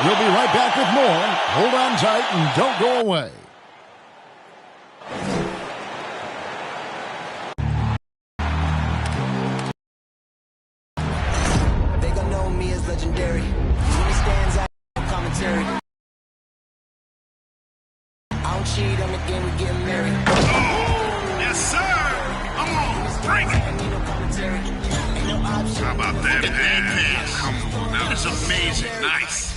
We'll be right back with more. Hold on tight and don't go away. They gonna know me as legendary. When he stands out, commentary. I don't cheat on the game, we get married. Oh, yes, sir. Come on, bring it. How about that pass? Come on, that is amazing. Nice.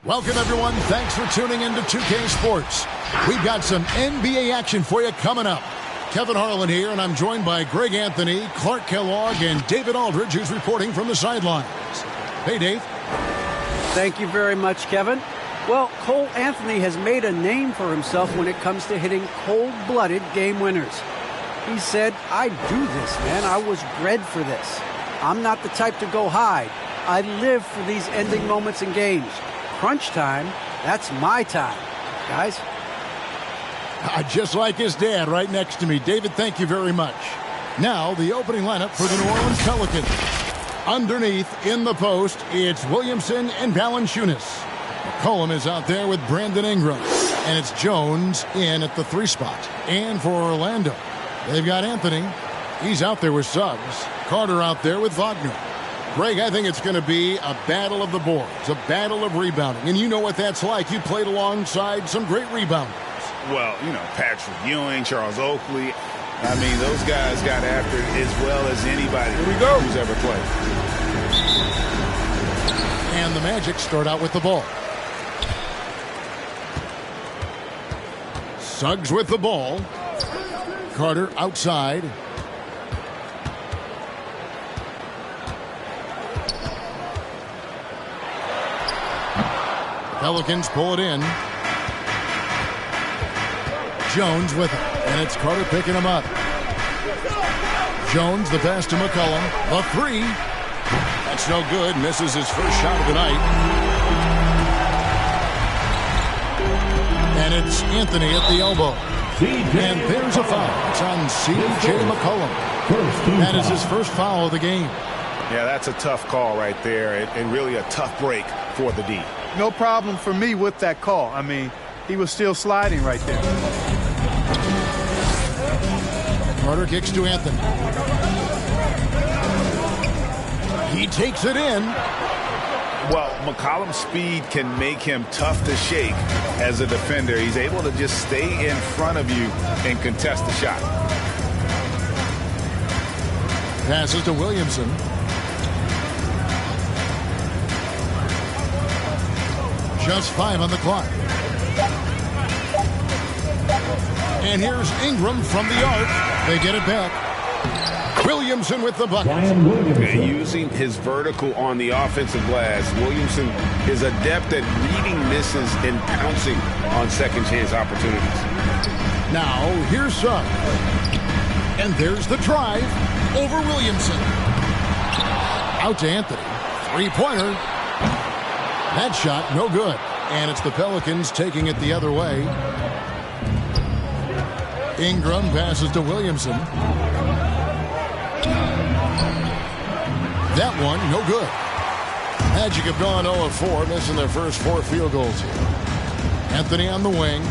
Welcome, everyone. Thanks for tuning in to 2K Sports. We've got some NBA action for you coming up. Kevin Harlan here, and I'm joined by Greg Anthony, Clark Kellogg, and David Aldridge, who's reporting from the sidelines. Hey, Dave. Thank you very much, Kevin. Well, Cole Anthony has made a name for himself when it comes to hitting cold-blooded game winners. He said, I do this, man. I was bred for this. I'm not the type to go hide. I live for these ending moments in games. Crunch time, that's my time. Guys? Just like his dad right next to me. David, thank you very much. Now, the opening lineup for the New Orleans Pelicans. Underneath, in the post, it's Williamson and Valanciunas. McCollum is out there with Brandon Ingram. And it's Jones in at the 3 spot. And for Orlando, they've got Anthony. He's out there with Suggs. Carter out there with Wagner. Greg, I think it's going to be a battle of the boards, a battle of rebounding. And you know what that's like. You played alongside some great rebounders. Well, you know, Patrick Ewing, Charles Oakley. I mean, those guys got after it as well as anybody who's ever played. And the Magic start out with the ball. Suggs with the ball. Carter outside. Pelicans pull it in. Jones with it. And it's Carter picking him up. Jones, the pass to McCollum. A 3. That's no good. Misses his first shot of the night. And it's Anthony at the elbow. And there's a foul. It's on C.J. McCollum. That is his first foul of the game. Yeah, that's a tough call right there, and really a tough break for the D. No problem for me with that call. I mean, he was still sliding right there. Carter kicks to Anthony. He takes it in. Well, McCollum's speed can make him tough to shake as a defender. He's able to just stay in front of you and contest the shot. Passes to Williamson. Just 5 on the clock. And here's Ingram from the arc. They get it back. Williamson with the bucket. And using his vertical on the offensive glass, Williamson is adept at reading misses and pouncing on second chance opportunities. Now, here's Suggs. And there's the drive over Williamson. Out to Anthony. 3-pointer. That shot, no good. And it's the Pelicans taking it the other way. Ingram passes to Williamson. That one, no good. Magic have gone 0 of 4, missing their first 4 field goals here. Anthony on the wing.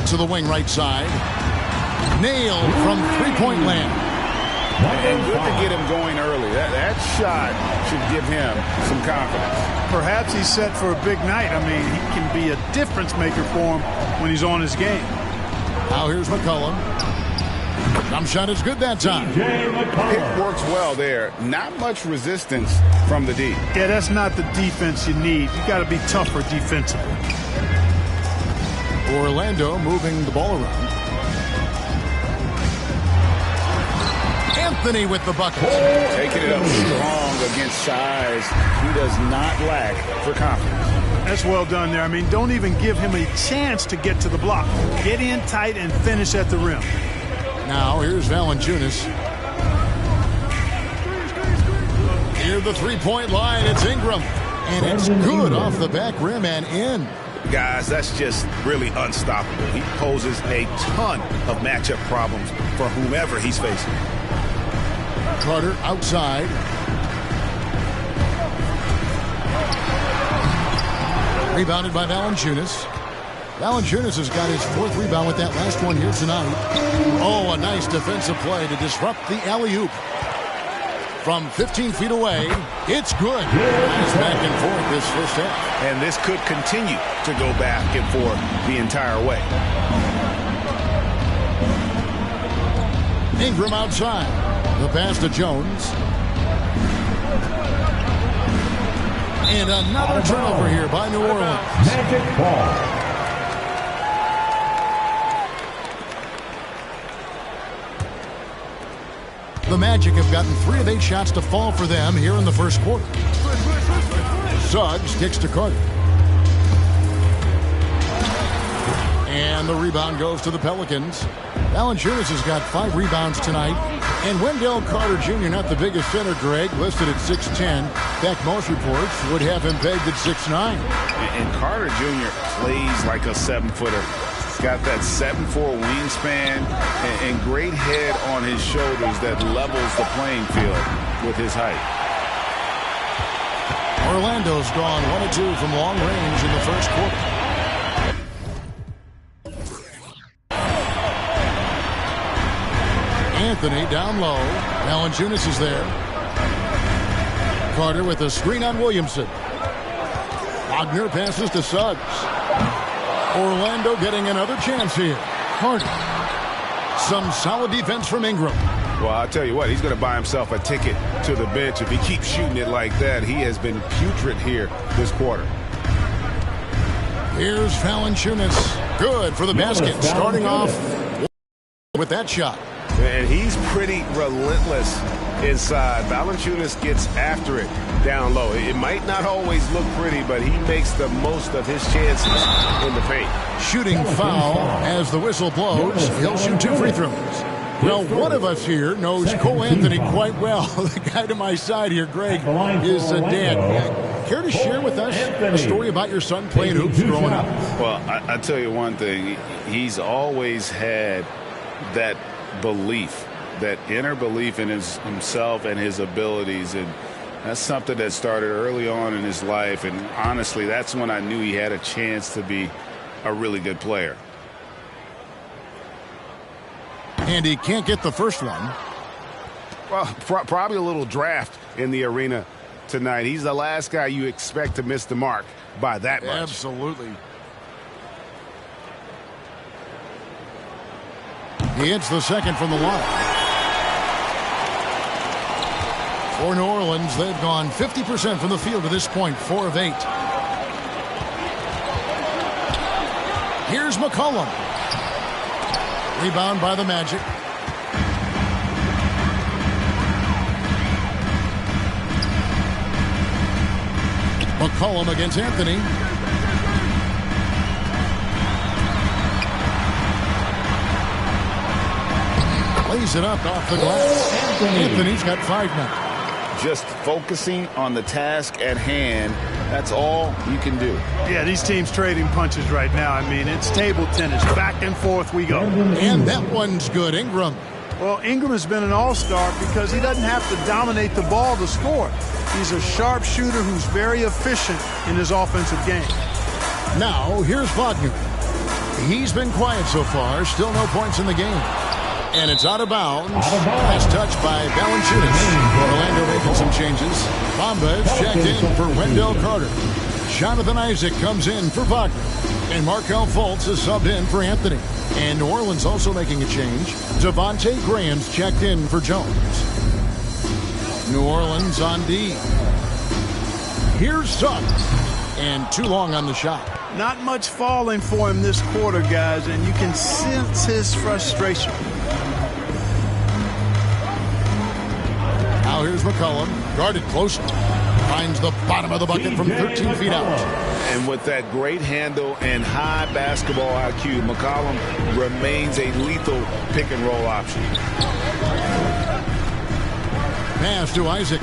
To the wing right side. Nailed from 3-point land. And good to get him going early. That shot should give him some confidence. Perhaps he's set for a big night. I mean, he can be a difference maker for him when he's on his game. Now here's McCollum. Jump shot is good that time. It works well there. Not much resistance from the D. Yeah, that's not the defense you need. You got to be tougher defensively. Orlando moving the ball around. Anthony with the bucket. Taking it up strong against size. He does not lack for confidence. That's well done there. I mean, don't even give him a chance to get to the block. Get in tight and finish at the rim. Now here's Valanciunas. Near the 3-point line, it's Ingram. And it's good off the back rim and in. Guys, that's just really unstoppable. He poses a ton of matchup problems for whomever he's facing. Carter outside. Rebounded by Valanciunas. Valanciunas has got his 4th rebound with that last one here tonight. Oh, a nice defensive play to disrupt the alley-oop. From 15 feet away, it's good. It's back and forth this first half. And this could continue to go back and forth the entire way. Ingram outside. The pass to Jones. And another turnover here by New Orleans. Magic ball. The Magic have gotten 3 of 8 shots to fall for them here in the first quarter. Suggs kicks to Carter. And the rebound goes to the Pelicans. Valanciunas has got 5 rebounds tonight. And Wendell Carter Jr., not the biggest center, Greg, listed at 6'10". In fact, most reports would have him pegged at 6'9". And Carter Jr. plays like a 7-footer. He's got that 7'4" wingspan and great head on his shoulders that levels the playing field with his height. Orlando's gone 1 of 2 from long range in the first quarter. Anthony down low. Valanciunas is there. Carter with a screen on Williamson. Wagner passes to Suggs. Orlando getting another chance here. Carter. Some solid defense from Ingram. Well, I'll tell you what, he's going to buy himself a ticket to the bench if he keeps shooting it like that. He has been putrid here this quarter. Here's Valanciunas. Good for the basket. Starting off with that shot. And he's pretty relentless inside. Valanciunas gets after it down low. It might not always look pretty, but he makes the most of his chances in the paint. Shooting foul as the whistle blows. He'll shoot 2 free throws. Well, one of us here knows Cole Anthony quite well. The guy to my side here, Greg, is a dad. Care to share with us a story about your son playing hoops growing up? Well, I tell you one thing. He's always had that belief, that inner belief in himself and his abilities, and that's something that started early on in his life, and honestly that's when I knew he had a chance to be a really good player. And he can't get the first one. Well, probably a little draft in the arena tonight. He's the last guy you expect to miss the mark by that much. Absolutely. He hits the second from the line. For New Orleans, they've gone 50% from the field to this point, 4 of 8. Here's McCollum. Rebound by the Magic. McCollum against Anthony. Lays it up off the glass. Anthony's got 5 now. Just focusing on the task at hand, that's all you can do. Yeah, these teams trading punches right now. I mean, it's table tennis. Back and forth we go. And that one's good. Ingram. Well, Ingram has been an all-star because he doesn't have to dominate the ball to score. He's a sharp shooter who's very efficient in his offensive game. Now, here's Wagner. He's been quiet so far. Still no points in the game. And it's out of bounds. Last touch by Valanciunas. Orlando making some changes. Bamba is checked in for Wendell Carter. Jonathan Isaac comes in for Wagner. And Markelle Fultz is subbed in for Anthony. And New Orleans also making a change. Devontae Graham's checked in for Jones. New Orleans on D. Here's Suggs. And too long on the shot. Not much falling for him this quarter, guys, and you can sense his frustration. Now here's McCollum, guarded closely. Finds the bottom of the bucket from 13 feet out. And with that great handle and high basketball IQ, McCollum remains a lethal pick-and-roll option. Pass to Isaac.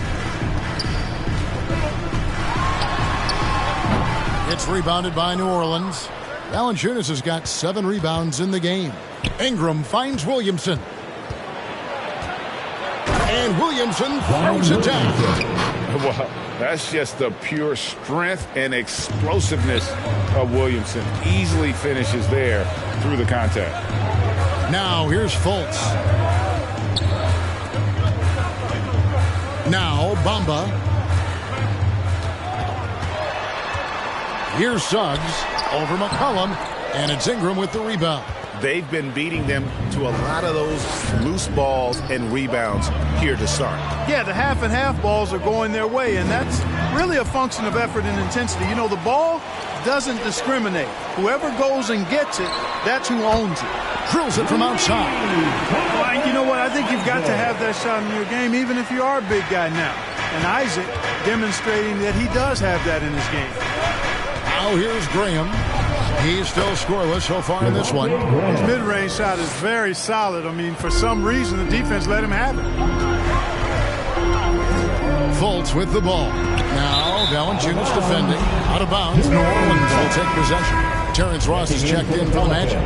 Gets rebounded by New Orleans. Valanciunas has got 7 rebounds in the game. Ingram finds Williamson. And Williamson throws it down. Well, that's just the pure strength and explosiveness of Williamson. Easily finishes there through the contact. Now here's Fultz. Now Bamba. Here's Suggs over McCollum, and it's Ingram with the rebound. They've been beating them to a lot of those loose balls and rebounds here to start. Yeah, the half and half balls are going their way, and that's really a function of effort and intensity. You know, the ball doesn't discriminate. Whoever goes and gets it, that's who owns it. Drills it from outside. Well, you know what? I think you've got to have that shot in your game, even if you are a big guy now. And Isaac demonstrating that he does have that in his game. Now here's Graham. He's still scoreless so far in this one. His mid-range shot is very solid. I mean, for some reason, the defense let him have it. Fultz with the ball. Now Valanciunas defending. Out of bounds. New Orleans will take possession. Terrence Ross is checked in for the Magic.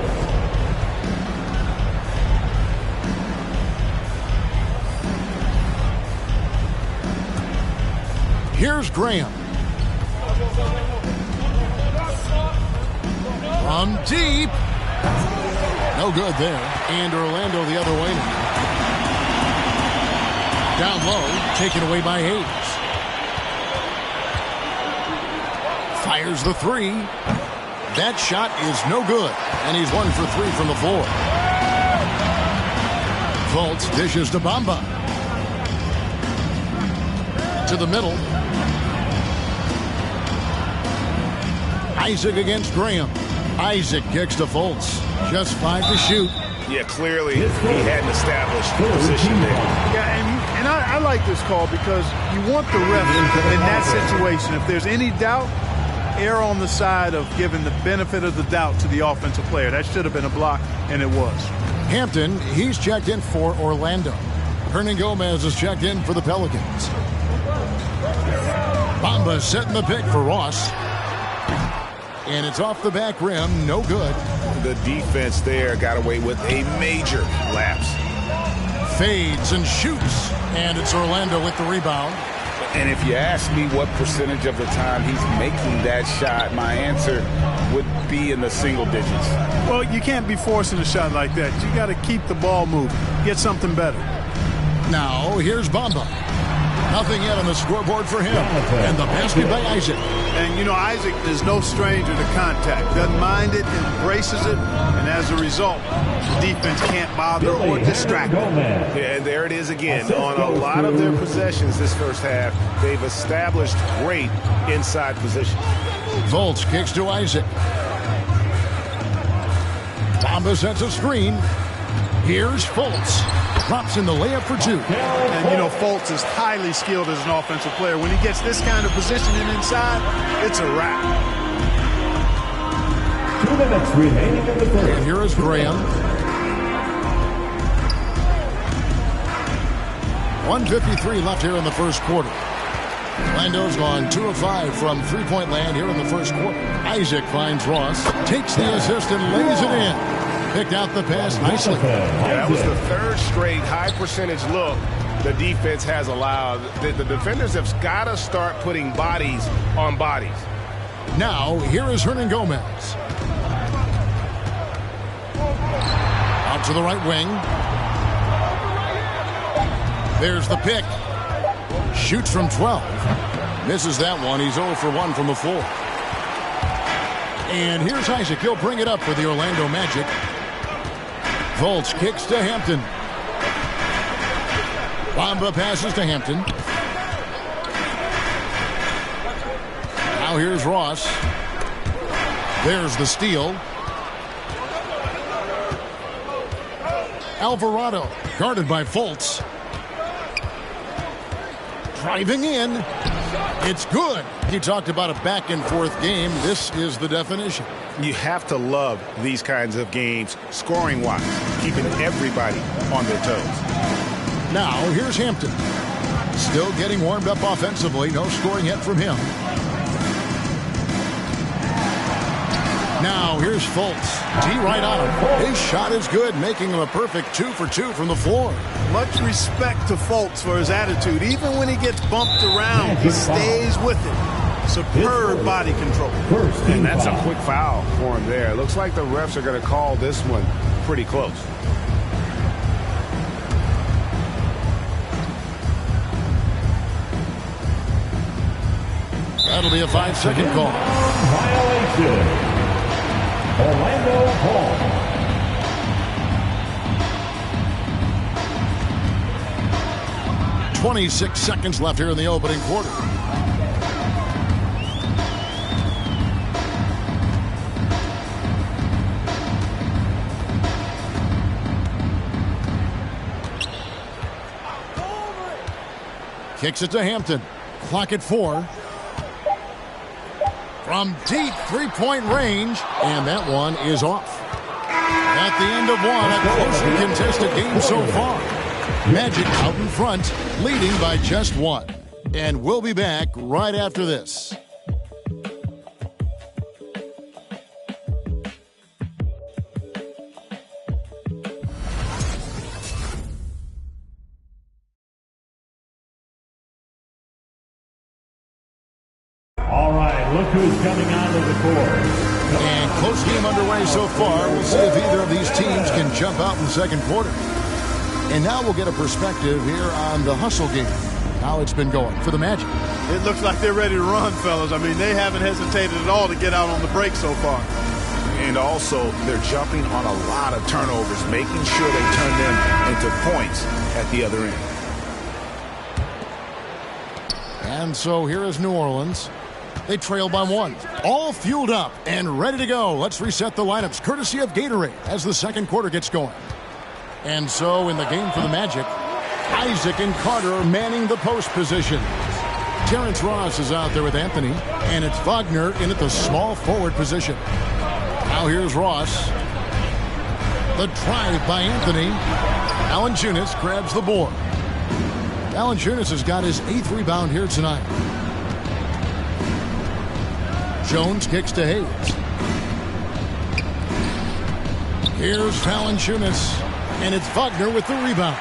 Here's Graham. From deep. No good there. And Orlando the other way. Down low. Taken away by Hayes. Fires the 3. That shot is no good. And he's 1 for 3 from the floor. Fultz dishes to Bamba. To the middle. Isaac against Graham. Isaac kicks to Fultz. Just 5 to shoot. Yeah, clearly he hadn't established the position there. Yeah, and I like this call because you want the ref in that situation. If there's any doubt, err on the side of giving the benefit of the doubt to the offensive player. That should have been a block, and it was. Hampton, he's checked in for Orlando. Hernan Gomez is checked in for the Pelicans. Bamba setting the pick for Ross. And it's off the back rim, no good. The defense there got away with a major lapse. Fades and shoots. And it's Orlando with the rebound. And if you ask me what percentage of the time he's making that shot, my answer would be in the single digits. Well, you can't be forcing a shot like that. You got to keep the ball moving. Get something better. Now, here's Bamba. Nothing yet on the scoreboard for him. And the basket by Isaac. And, you know, Isaac is no stranger to contact. Doesn't mind it, embraces it, and as a result, the defense can't bother or distract him. Yeah, and there it is again. On a lot of their possessions this first half, they've established great inside position. Fultz kicks to Isaac. Bamba sets a screen. Here's Fultz. Drops in the layup for 2. And, you know, Fultz is highly skilled as an offensive player. When he gets this kind of positioning inside, it's a wrap. 2 minutes remaining in the third. And here is Graham. 1:53 left here in the first quarter. Orlando's gone 2 of 5 from three-point land here in the first quarter. Isaac finds Ross, takes the assist and lays it in. Picked out the pass nicely. Yeah, that was the 3rd straight high percentage look the defense has allowed. The defenders have got to start putting bodies on bodies. Now, here is Hernan Gomez. Out to the right wing. There's the pick. Shoots from 12. Misses that one. He's 0 for 1 from the floor. And here's Isaac. He'll bring it up for the Orlando Magic. Fultz kicks to Hampton. Bamba passes to Hampton. Now here's Ross. There's the steal. Alvarado guarded by Fultz. Driving in. It's good. He talked about a back-and-forth game. This is the definition. You have to love these kinds of games, scoring-wise, keeping everybody on their toes. Now, here's Hampton. Still getting warmed up offensively. No scoring yet from him. Now here's Fultz. D right on him. His shot is good, making him a perfect 2 for 2 from the floor. Much respect to Fultz for his attitude. Even when he gets bumped around, he stays with it. Superb body control. And that's a quick foul for him there. Looks like the refs are going to call this one pretty close. That'll be a 5-second call. Violation. Orlando Hall. .26 seconds left here in the opening quarter. Kicks it to Hampton. Clock at 4. From deep three-point range, and that one is off. At the end of one, a closely contested game so far. Magic out in front, leading by just 1. And we'll be back right after this. All right, look who's coming onto the court. And close game underway so far. We'll see if either of these teams can jump out in the second quarter. And now we'll get a perspective here on the hustle game. How it's been going for the Magic. It looks like they're ready to run, fellas. I mean, they haven't hesitated at all to get out on the break so far. And also, they're jumping on a lot of turnovers, making sure they turn them into points at the other end. And so here is New Orleans. They trail by 1. All fueled up and ready to go. Let's reset the lineups courtesy of Gatorade as the second quarter gets going. And so in the game for the Magic, Isaac and Carter are manning the post position. Terrence Ross is out there with Anthony, and it's Wagner in at the small forward position. Now here's Ross. The drive by Anthony. Valanciunas grabs the board. Valanciunas has got his 8th rebound here tonight. Jones kicks to Hayes. Here's Valanciunas, and it's Wagner with the rebound.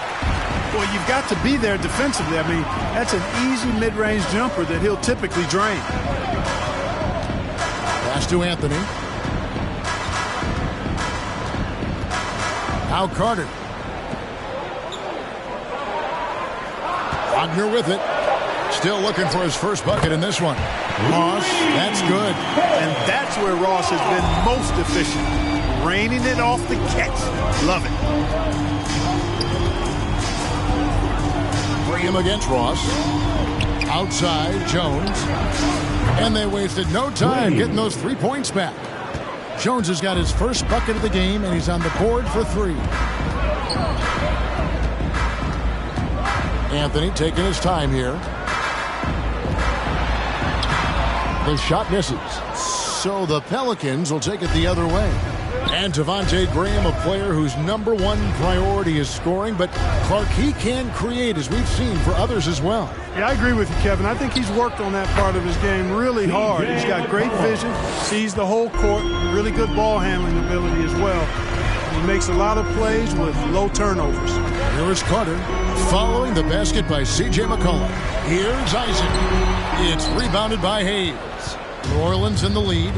Well, you've got to be there defensively. I mean, that's an easy mid-range jumper that he'll typically drain. Pass to Anthony. Now Carter. Wagner with it. Still looking for his first bucket in this one. Ross, that's good. And that's where Ross has been most efficient. Raining it off the catch. Love it. 3 against Ross. Outside, Jones. And they wasted no time getting those 3 points back. Jones has got his first bucket of the game, and he's on the board for 3. Anthony taking his time here. The shot misses. So the Pelicans will take it the other way. And Devontae Graham, a player whose #1 priority is scoring, but Clark, he can create, as we've seen, for others as well. Yeah, I agree with you, Kevin. I think he's worked on that part of his game really hard. He's got great vision, sees the whole court, really good ball handling ability as well. He makes a lot of plays with low turnovers. Here is Carter, following the basket by C.J. McCollum. Here's Isaac. It's rebounded by Hayes. New Orleans in the lead.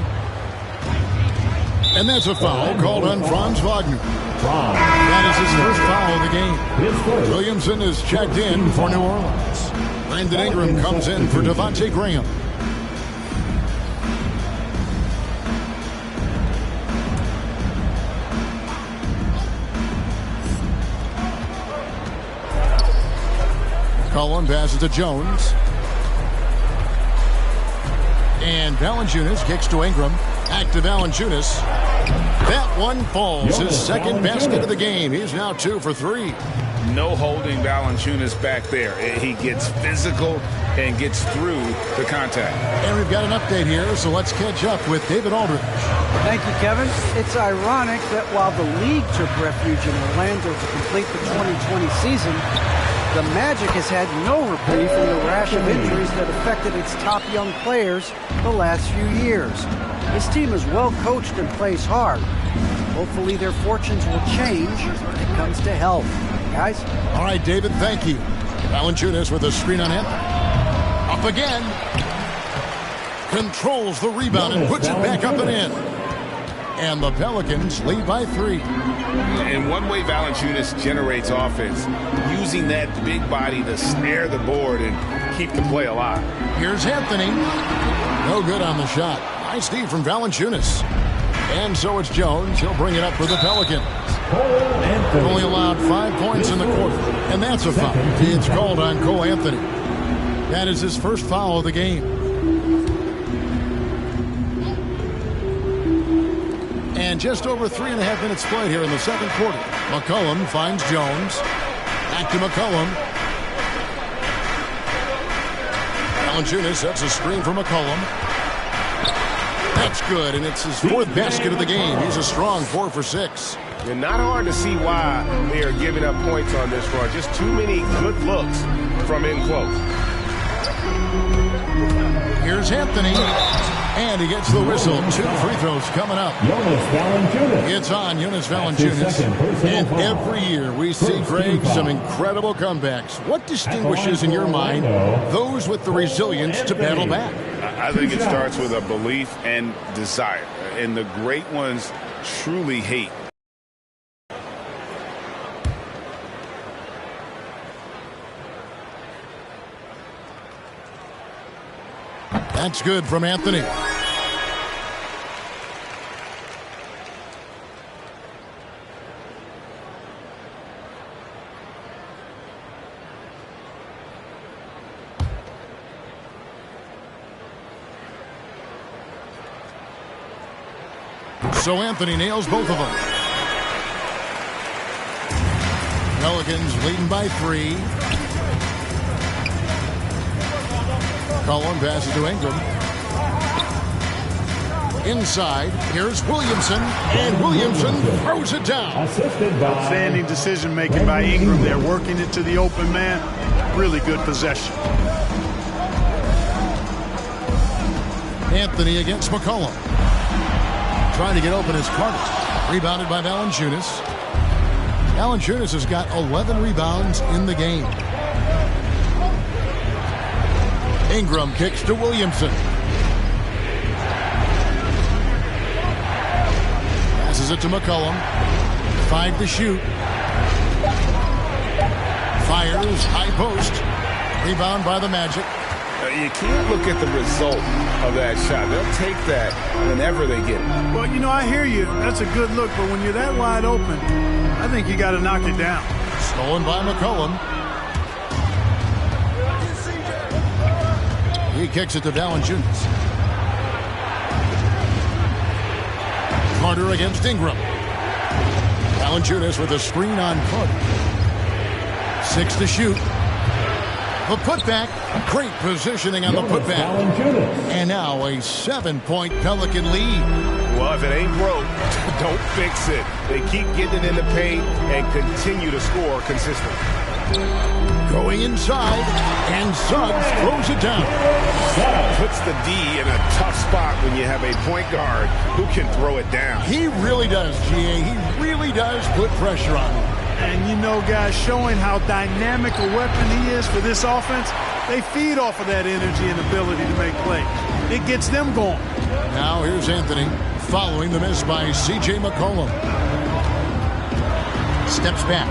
And that's a foul called on Franz Wagner. That is his first foul of the game. Williamson is checked in for New Orleans. Brandon Ingram comes in for Devontae Graham. Cullen passes to Jones. And Valanciunas kicks to Ingram. Back to Valanciunas. That one falls. His second basket of the game. He's now 2 for 3. No holding Valanciunas back there. He gets physical and gets through the contact. And we've got an update here, so let's catch up with David Aldridge. Thank you, Kevin. It's ironic that while the league took refuge in Orlando to complete the 2020 season, the Magic has had no reprieve from the rash of injuries that affected its top young players the last few years. This team is well coached and plays hard. Hopefully their fortunes will change when it comes to health. Guys? All right, David, thank you. Valanciunas with a screen on him. Up again. Controls the rebound and puts it back up and in. And the Pelicans lead by 3. And one way Valanciunas generates offense, using that big body to snare the board and keep the play alive. Here's Anthony. No good on the shot. Nice D from Valanciunas. And so it's Jones. He'll bring it up for the Pelicans. Only allowed 5 points in the quarter. And that's a foul. It's called on Cole Anthony. That is his first foul of the game. And just over 3.5 minutes played here in the second quarter. McCollum finds Jones. Back to McCollum. Valanciunas sets a screen for McCollum. That's good, and it's his 4th basket of the game. He's a strong 4 for 6. And not hard to see why they are giving up points on this run. Just too many good looks from in close. Here's Anthony. And he gets the whistle. 2 free throws coming up. It's on Jonas Valanciunas. And every year we see, Greg, some incredible comebacks. What distinguishes in your mind those with the resilience to battle back? I think it starts with a belief and desire. And the great ones truly hate. That's good from Anthony. So Anthony nails both of them. Pelicans leading by 3. Collin passes to Ingram. Inside, here's Williamson, and Williamson throws it down. Outstanding decision making by Ingram there, working it to the open man. Really good possession. Anthony against McCollum. Trying to get open is Carter. Rebounded by Valanciunas. Valanciunas has got 11 rebounds in the game. Ingram kicks to Williamson. Passes it to McCollum. 5 to shoot. Fires, high post. Rebound by the Magic. You can't look at the result of that shot. They'll take that whenever they get it. Well, you know, I hear you. That's a good look, but when you're that wide open, I think you got to knock it down. Stolen by McCollum. He kicks it to Valanciunas. Carter against Ingram. Valanciunas with a screen on Carter. 6 to shoot. The putback. Great positioning on the putback. And now a 7-point Pelican lead. Well, if it ain't broke, don't fix it. They keep getting it in the paint and continue to score consistently. Going inside, and Suggs throws it down. Puts the D in a tough spot when you have a point guard who can throw it down. He really does, GA. He really does put pressure on him. And you know, guys, showing how dynamic a weapon he is for this offense, they feed off of that energy and ability to make plays. It gets them going. Now here's Anthony following the miss by C.J. McCollum. Steps back.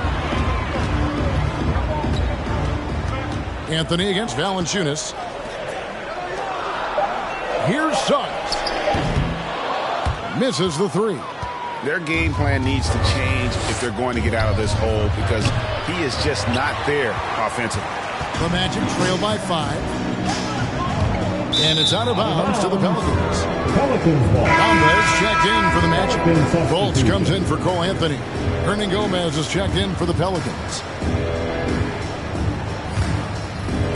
Anthony against Valanciunas. Here's Suggs. Misses the 3. Their game plan needs to change if they're going to get out of this hole because he is just not there offensively. The Magic trail by 5. And it's out of bounds to the Pelicans. Gomez checked in for the Magic. Fultz comes in for Cole Anthony. Hernan Gomez is checked in for the Pelicans.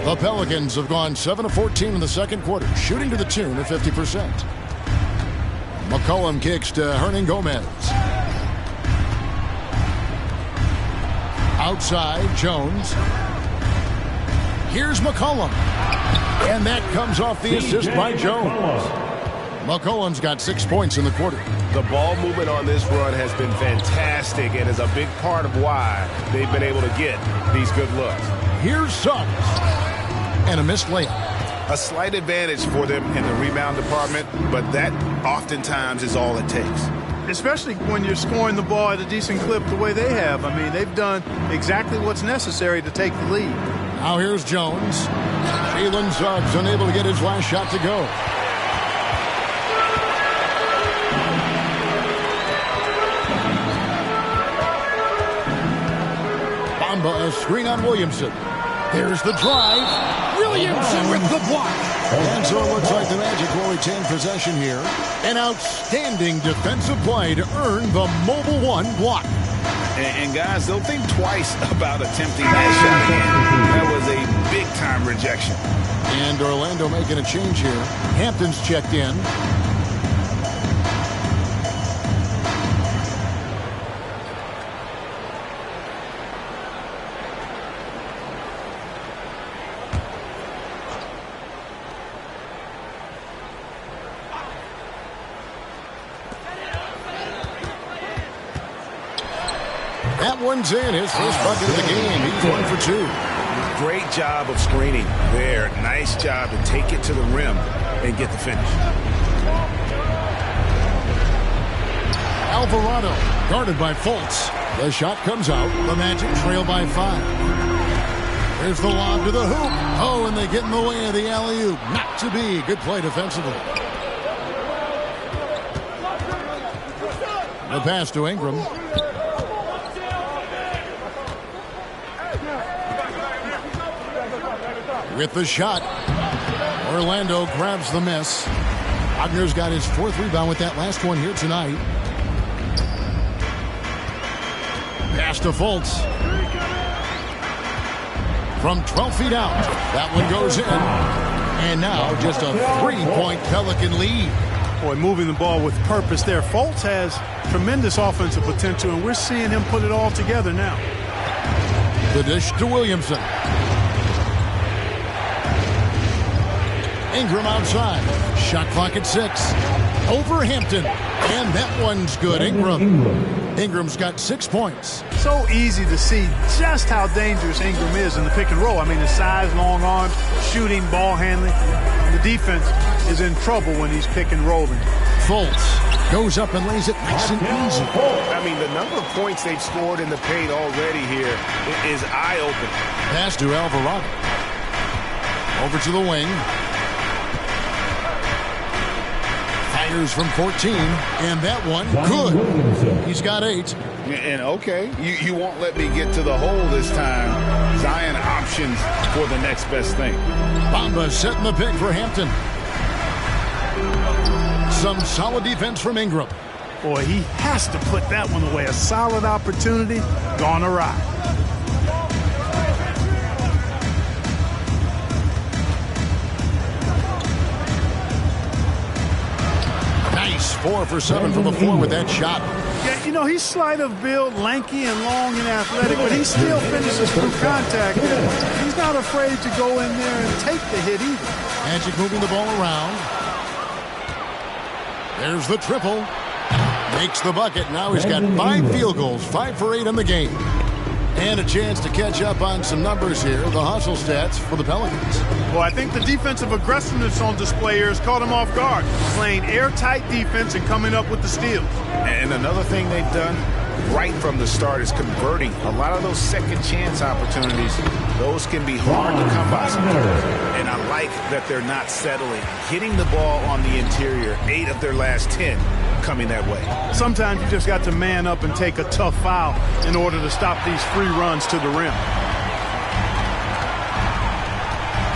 The Pelicans have gone 7 of 14 in the second quarter, shooting to the tune of 50%. McCollum kicks to Hernan Gomez. Outside, Jones. Here's McCollum. And that comes off the assist by Jones. McCollum's got 6 points in the quarter. The ball movement on this run has been fantastic and is a big part of why they've been able to get these good looks. Here's Suggs. And a missed layup. A slight advantage for them in the rebound department, but that oftentimes is all it takes. Especially when you're scoring the ball at a decent clip the way they have. I mean, they've done exactly what's necessary to take the lead. Now here's Jones. Jalen Suggs unable to get his last shot to go. Bamba, a screen on Williamson. There's the drive. Williamson with the block. And so it looks like the Magic will retain possession here. An outstanding defensive play to earn the mobile one block. And guys, they'll think twice about attempting that shot again. That was a big-time rejection. And Orlando making a change here. Hampton's checked in. That one's in. His first bucket of the game. He's 1 for 2. Great job of screening there. Nice job to take it to the rim and get the finish. Alvarado guarded by Fultz. The shot comes out. The Magic trail by 5. There's the lob to the hoop. Oh, and they get in the way of the alley-oop. Not to be. Good play defensively. The pass to Ingram. With the shot, Orlando grabs the miss. Wagner's got his 4th rebound with that last one here tonight. Pass to Fultz. From 12 feet out, that one goes in. And now just a 3-point Pelican lead. Boy, moving the ball with purpose there. Fultz has tremendous offensive potential, and we're seeing him put it all together now. The dish to Williamson. Ingram outside. Shot clock at 6. Over Hampton. And that one's good. Ingram's got 6 points. So easy to see just how dangerous Ingram is in the pick and roll. I mean, his size, long arms, shooting, ball handling. The defense is in trouble when he's pick and rolling. Fultz goes up and lays it nice and easy. I mean, the number of points they've scored in the paint already here is eye-opening. Pass to Alvarado. Over to the wing. Fires from 14, and that one, good. He's got 8. And okay, you won't let me get to the hole this time. Zion options for the next best thing. Bamba setting the pick for Hampton. Some solid defense from Ingram. Boy, he has to put that one away. A solid opportunity gone awry. Nice 4 for 7 from the floor with that shot. Yeah, you know, he's slight of build, lanky and long and athletic, but he still finishes through contact. He's not afraid to go in there and take the hit either. Magic moving the ball around. There's the triple. Makes the bucket. Now he's got 5 field goals, 5 for 8 in the game. And a chance to catch up on some numbers here. The hustle stats for the Pelicans. Well, I think the defensive aggressiveness on display here has caught him off guard. Playing airtight defense and coming up with the steals. And another thing they've done right from the start is converting a lot of those second chance opportunities. Those can be hard to come by sometimes. And I like that they're not settling. Hitting the ball on the interior, 8 of their last 10 coming that way. Sometimes you just got to man up and take a tough foul in order to stop these free runs to the rim.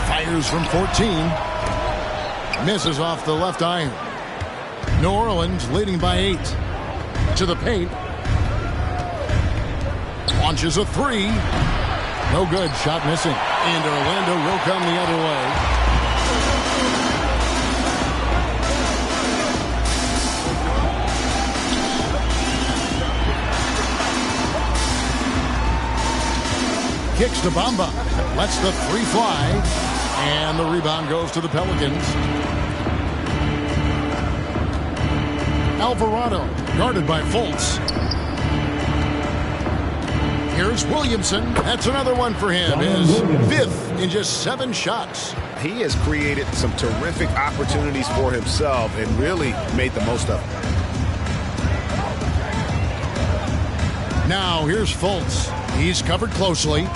Fires from 14. Misses off the left iron. New Orleans leading by 8. To the paint. Launches a 3. No good. Shot missing. And Orlando will come the other way. Kicks to Bamba. Lets the 3 fly. And the rebound goes to the Pelicans. Alvarado, guarded by Fultz. Here's Williamson. That's another one for him. His 5th in just 7 shots. He has created some terrific opportunities for himself and really made the most of them. Now here's Fultz. He's covered closely.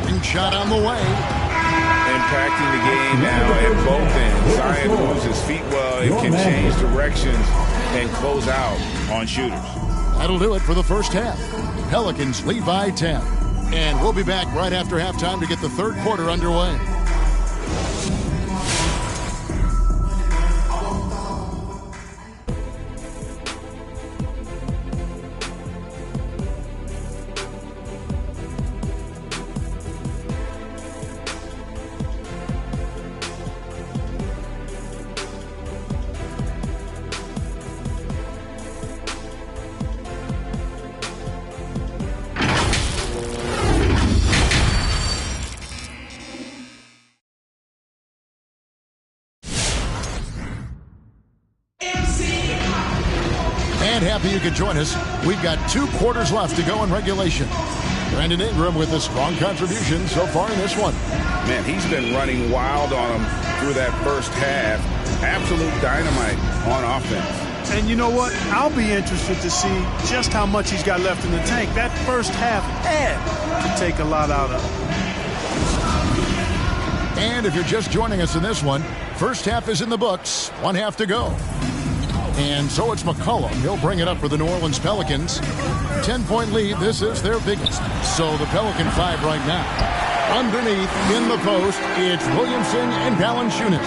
Ring shot on the way. Impacting the game now at both ends. Zion moves his feet well and can change directions and close out on shooters. That'll do it for the first half. Pelicans lead by 10. And we'll be back right after halftime to get the third quarter underway. And happy you could join us. We've got 2 quarters left to go in regulation. Brandon Ingram with a strong contribution so far in this one. Man, he's been running wild on him through that first half. Absolute dynamite on offense. And you know what? I'll be interested to see just how much he's got left in the tank. That first half had to take a lot out of him. And if you're just joining us in this one, first half is in the books. 1 half to go. And so it's McCollum. He'll bring it up for the New Orleans Pelicans. 10-point lead. This is their biggest. So the Pelican 5 right now. Underneath, in the post, it's Williamson and Valanciunas.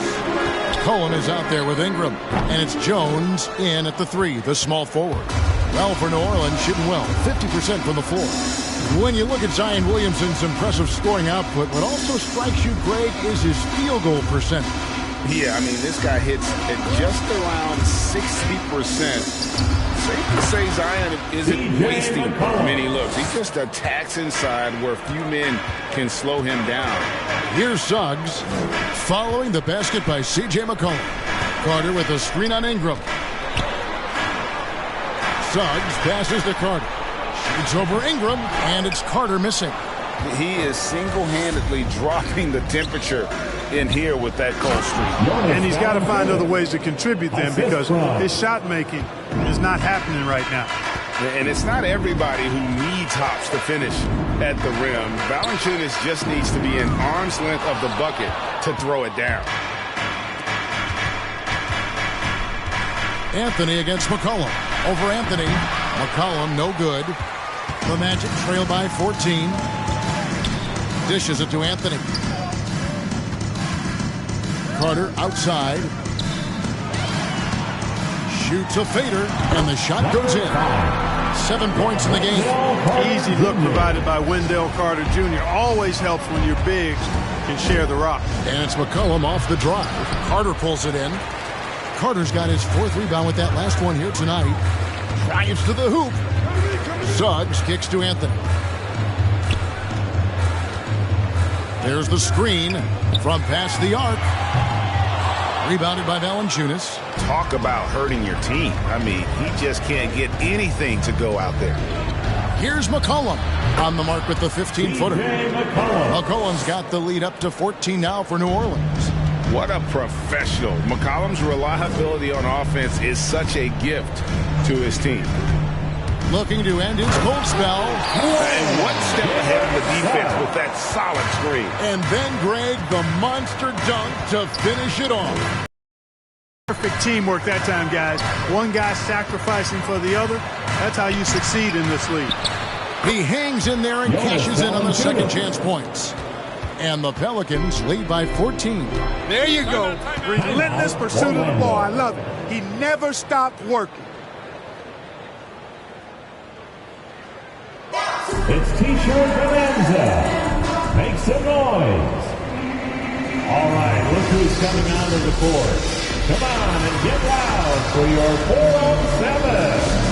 Cohen is out there with Ingram. And it's Jones in at the 3, the small forward. Well, for New Orleans, shooting well. 50% from the floor. When you look at Zion Williamson's impressive scoring output, what also strikes you, Greg, is his field goal percentage. Yeah, I mean, this guy hits at just around 60%. Safe to say Zion isn't wasting many looks. He just attacks inside where few men can slow him down. Here's Suggs following the basket by C.J. McCollum. Carter with a screen on Ingram. Suggs passes to Carter. Shoots over Ingram, and it's Carter missing. He is single-handedly dropping the temperature in here with that cold streak. And he's got to find other ways to contribute then, because his shot making is not happening right now. And it's not everybody who needs hops to finish at the rim. Valanciunas just needs to be an arm's length of the bucket to throw it down. Anthony against McCollum. Over Anthony. McCollum no good. The Magic trail by 14. Dishes it to Anthony. Carter outside. Shoots a fader, and the shot goes in. 7 points in the game. Easy look provided by Wendell Carter Jr. Always helps when your bigs can share the rock. And it's McCollum off the drive. Carter pulls it in. Carter's got his 4th rebound with that last one here tonight. Drives to the hoop. Suggs kicks to Anthony. There's the screen from past the arc. Rebounded by Valanciunas. Talk about hurting your team. I mean, he just can't get anything to go out there. Here's McCollum on the mark with the 15-footer. McCollum's got the lead up to 14 now for New Orleans. What a professional. McCollum's reliability on offense is such a gift to his team. Looking to end his cold spell. And one step ahead of the defense with that solid screen. And then, Greg, the monster dunk to finish it off. Perfect teamwork that time, guys. One guy sacrificing for the other. That's how you succeed in this league. He hangs in there and cashes in on the second chance points. And the Pelicans lead by 14. There you go. Relentless pursuit of the ball. I love it. He never stopped working. It's T-shirt Bonanza. Make some noise. All right, look who's coming onto the court. Come on and get loud for your 4-on-7.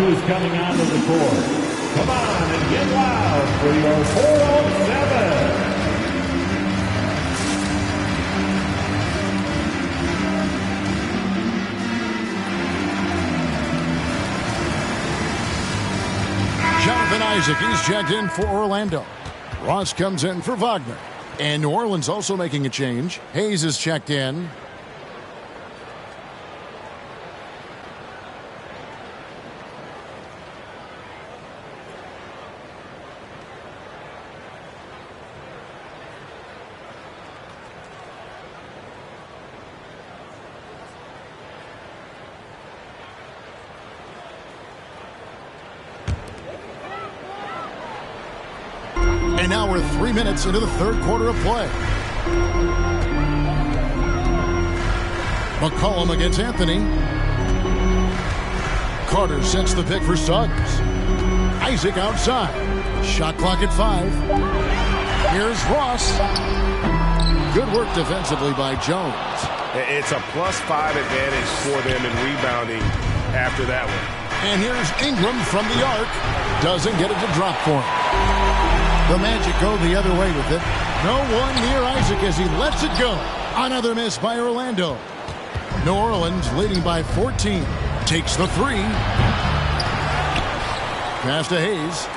who's coming onto the court. Come on and get loud for your 4-on-7. Jonathan Isaac, he's checked in for Orlando. Ross comes in for Wagner. And New Orleans also making a change. Hayes is checked in. And now we're 3 minutes into the third quarter of play. McCollum against Anthony. Carter sets the pick for Suggs. Isaac outside. Shot clock at 5. Here's Ross. Good work defensively by Jones. It's a +5 advantage for them in rebounding after that one. And here's Ingram from the arc. Doesn't get it to drop for him. The Magic go the other way with it. No one near Isaac as he lets it go. Another miss by Orlando. New Orleans leading by 14. Takes the 3. Pass to Hayes.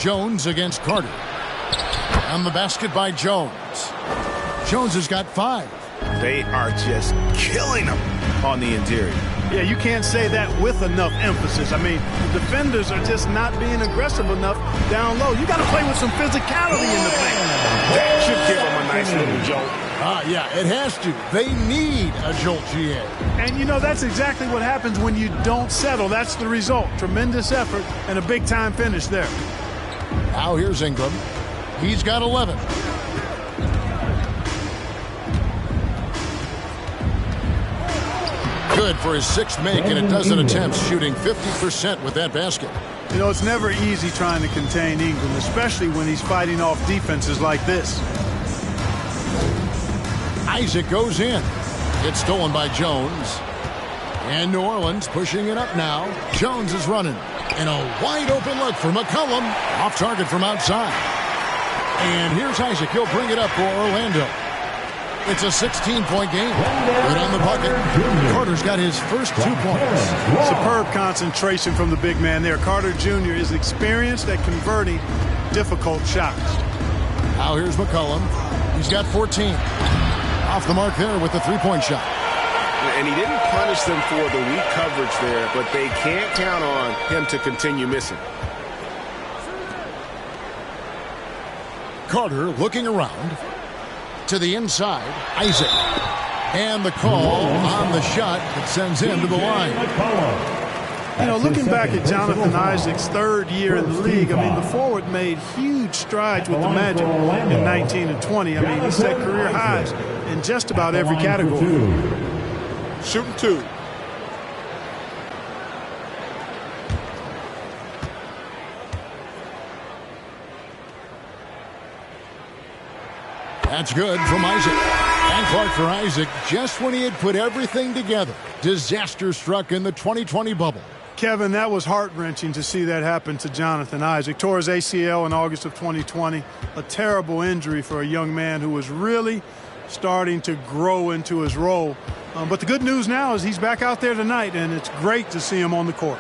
Jones against Carter. On the basket by Jones. Jones has got 5. They are just killing them on the interior. Yeah, you can't say that with enough emphasis. I mean, the defenders are just not being aggressive enough down low. You got to play with some physicality in the paint. That should give them a nice little jolt. Yeah, it has to. They need a jolt, GA. And, you know, that's exactly what happens when you don't settle. That's the result. Tremendous effort and a big-time finish there. Now here's Ingram. He's got 11. Good for his 6th make in a dozen attempts, shooting 50% with that basket. You know, it's never easy trying to contain Ingram, especially when he's fighting off defenses like this. Isaac goes in. It's stolen by Jones. And New Orleans pushing it up now. Jones is running. And a wide open look for McCollum. Off target from outside. And here's Isaac. He'll bring it up for Orlando. It's a 16-point game. Good on the bucket. Carter's got his first 2 points. Superb concentration from the big man there. Carter Jr. is experienced at converting difficult shots. Now here's McCollum. He's got 14. Off the mark there with the 3-point shot. And he didn't punish them for the weak coverage there, but they can't count on him to continue missing. Carter looking around. To the inside, Isaac. And the call on the shot that sends him to the line. You know, looking back at Jonathan Isaac's 3rd year in the league, I mean, the forward made huge strides with the Magic in 19 and 20. I mean, he set career highs in just about every category. Shooting 2. That's good from Isaac. And Clark for Isaac just when he had put everything together. Disaster struck in the 2020 bubble. Kevin, that was heart-wrenching to see that happen to Jonathan Isaac. Tore his ACL in August of 2020. A terrible injury for a young man who was really starting to grow into his role. But the good news now is he's back out there tonight, and it's great to see him on the court.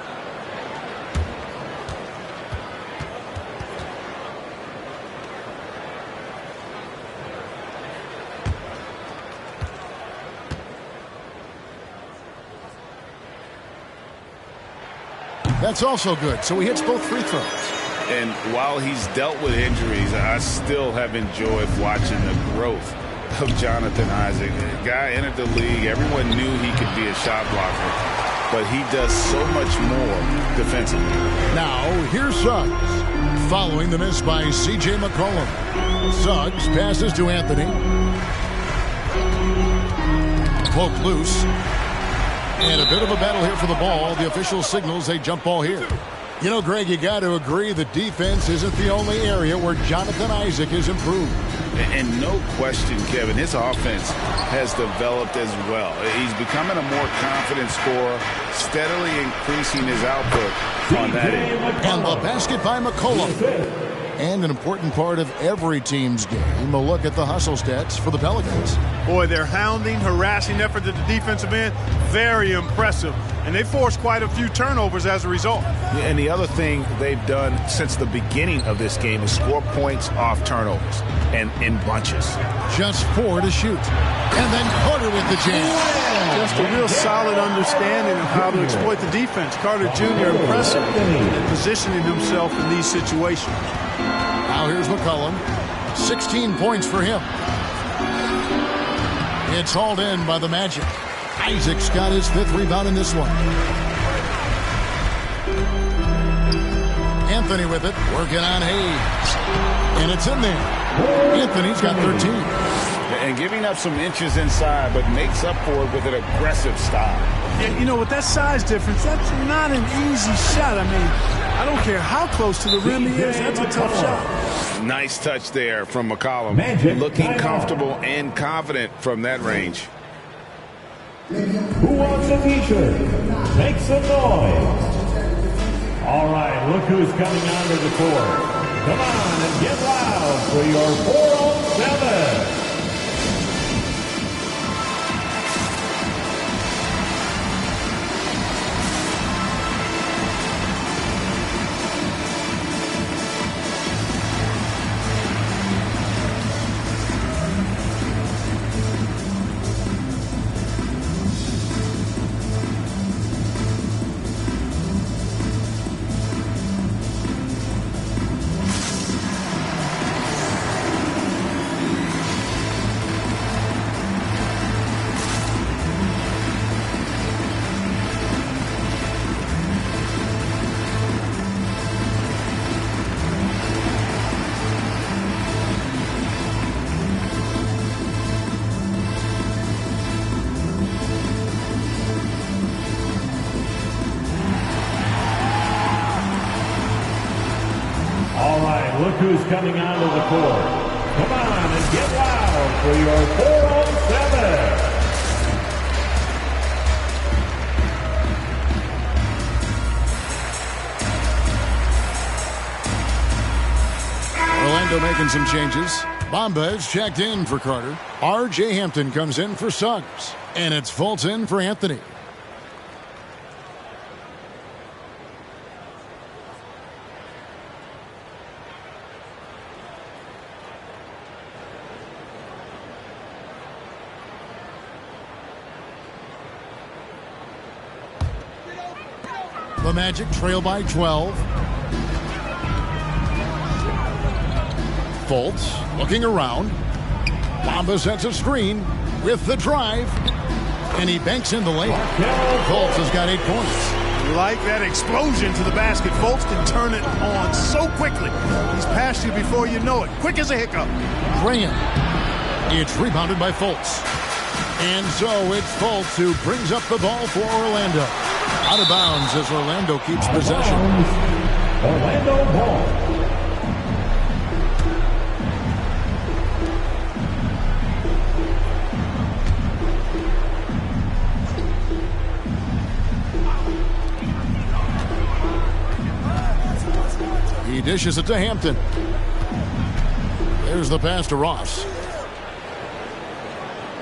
That's also good. So he hits both free throws. And while he's dealt with injuries, I still have enjoyed watching the growth of Jonathan Isaac. The guy entered the league. Everyone knew he could be a shot blocker, but he does so much more defensively. Now, here's Suggs. Following the miss by C.J. McCollum. Suggs passes to Anthony. Poke loose. And a bit of a battle here for the ball. The official signals a jump ball here. You know, Greg, you got to agree the defense isn't the only area where Jonathan Isaac has improved. And no question, Kevin, his offense has developed as well. He's becoming a more confident scorer, steadily increasing his output on that end. And the basket by McCollum. And an important part of every team's game, a look at the hustle stats for the Pelicans. Boy, their hounding, harassing effort at the defensive end, very impressive. And they forced quite a few turnovers as a result. Yeah, and the other thing they've done since the beginning of this game is score points off turnovers and in bunches. Just 4 to shoot. And then Carter with the jam. Just a real solid understanding of how to exploit the defense. Carter Jr. impressive in positioning himself in these situations. Now here's McCollum. 16 points for him. It's hauled in by the Magic. Isaac's got his 5th rebound in this one. Anthony with it, working on Hayes. And it's in there. Anthony's got 13. And giving up some inches inside, but makes up for it with an aggressive style. Yeah, you know, with that size difference, that's not an easy shot. I mean, I don't care how close to the rim he is. That's a tough shot. Nice touch there from McCollum. Looking comfortable and confident from that range. Who wants a t-shirt? Make some noise. All right, look who's coming onto the court. Come on and get loud for your 4-on-7. Look who's coming onto the court. Come on and get loud for your 4-on-7. Orlando making some changes. Bamba is checked in for Carter. R.J. Hampton comes in for Suggs. And it's Fultz in for Anthony. The Magic trail by 12. Fultz looking around. Bamba sets a screen with the drive. And he banks in the layup. Fultz has got 8 points. Like that explosion to the basket. Fultz can turn it on so quickly. He's past you before you know it. Quick as a hiccup. Graham. It's rebounded by Fultz. And so it's Fultz who brings up the ball for Orlando. Out of bounds as Orlando keeps possession. Orlando ball. He dishes it to Hampton. There's the pass to Ross.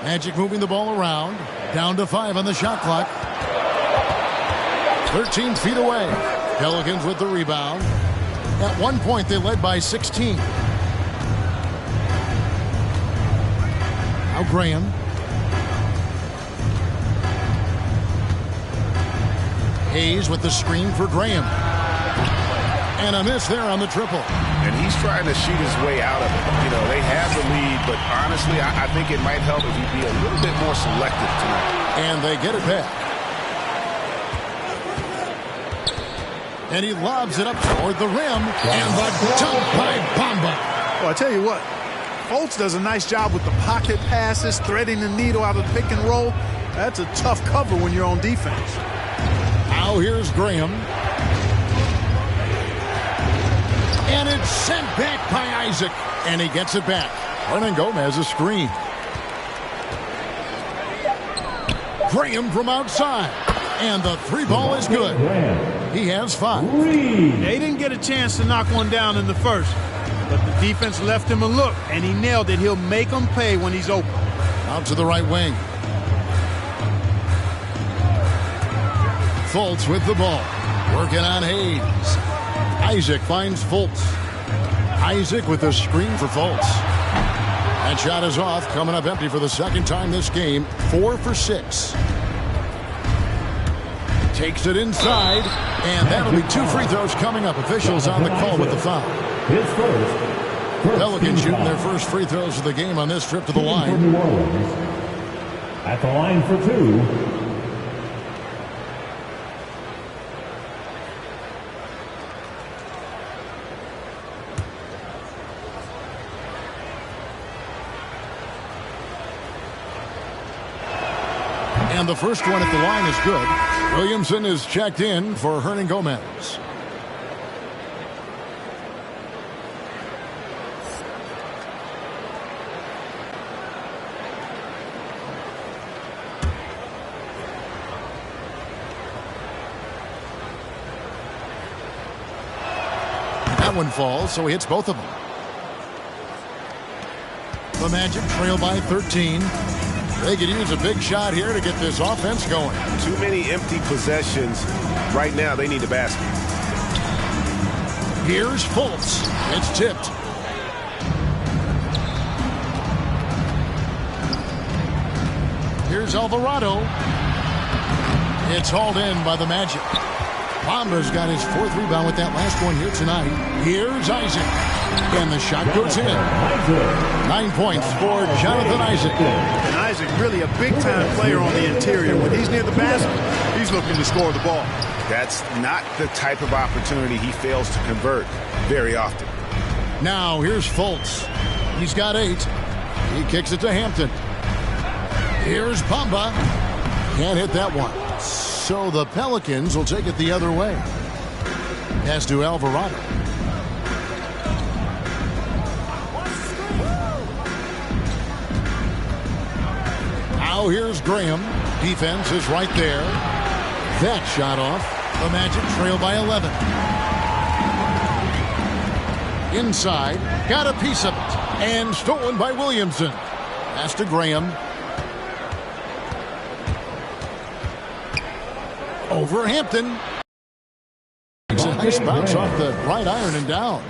Magic moving the ball around. Down to 5 on the shot clock. 13 feet away. Pelicans with the rebound. At one point, they led by 16. Now Graham. Hayes with the screen for Graham. And a miss there on the triple. And he's trying to shoot his way out of it. You know, they have the lead, but honestly, I think it might help if he'd be a little bit more selective tonight. And they get it back. And he lobs it up toward the rim. And the dunk by Bamba. Well, I tell you what, Fultz does a nice job with the pocket passes, threading the needle out of the pick and roll. That's a tough cover when you're on defense. Now here's Graham. And it's sent back by Isaac. And he gets it back. Hernangomez a screen. Graham from outside. And the three ball is good. He has 5. They didn't get a chance to knock one down in the first, but the defense left him a look, and he nailed it. He'll make them pay when he's open. Out to the right wing. Fultz with the ball. Working on Hayes. Isaac finds Fultz. Isaac with a screen for Fultz. That shot is off, coming up empty for the second time this game. 4 for 6. Takes it inside, and that'll be 2 free throws coming up. Officials on the call with the foul. His first Pelicans shooting their first free throws of the game on this trip to the line. New Orleans. At the line for 2. And the first one at the line is good. Williamson is checked in for Hernangomez. That one falls, so he hits both of them. The Magic trail by 13. They could use a big shot here to get this offense going. Too many empty possessions. Right now, they need a basket. Here's Fultz. It's tipped. Here's Alvarado. It's hauled in by the Magic. Bomber's got his 4th rebound with that last one here tonight. Here's Isaac. And the shot goes in. 9 points for Jonathan Isaac. And Isaac really a big-time player on the interior. When he's near the basket, he's looking to score the ball. That's not the type of opportunity he fails to convert very often. Now here's Fultz. He's got 8. He kicks it to Hampton. Here's Bamba. Can't hit that one. So the Pelicans will take it the other way. Pass to Alvarado. Now here's Graham. Defense is right there. That shot off. The Magic trail by 11. Inside. Got a piece of it. And stolen by Williamson. Pass to Graham. Over Hampton. It's a nice bounce off the right iron and down.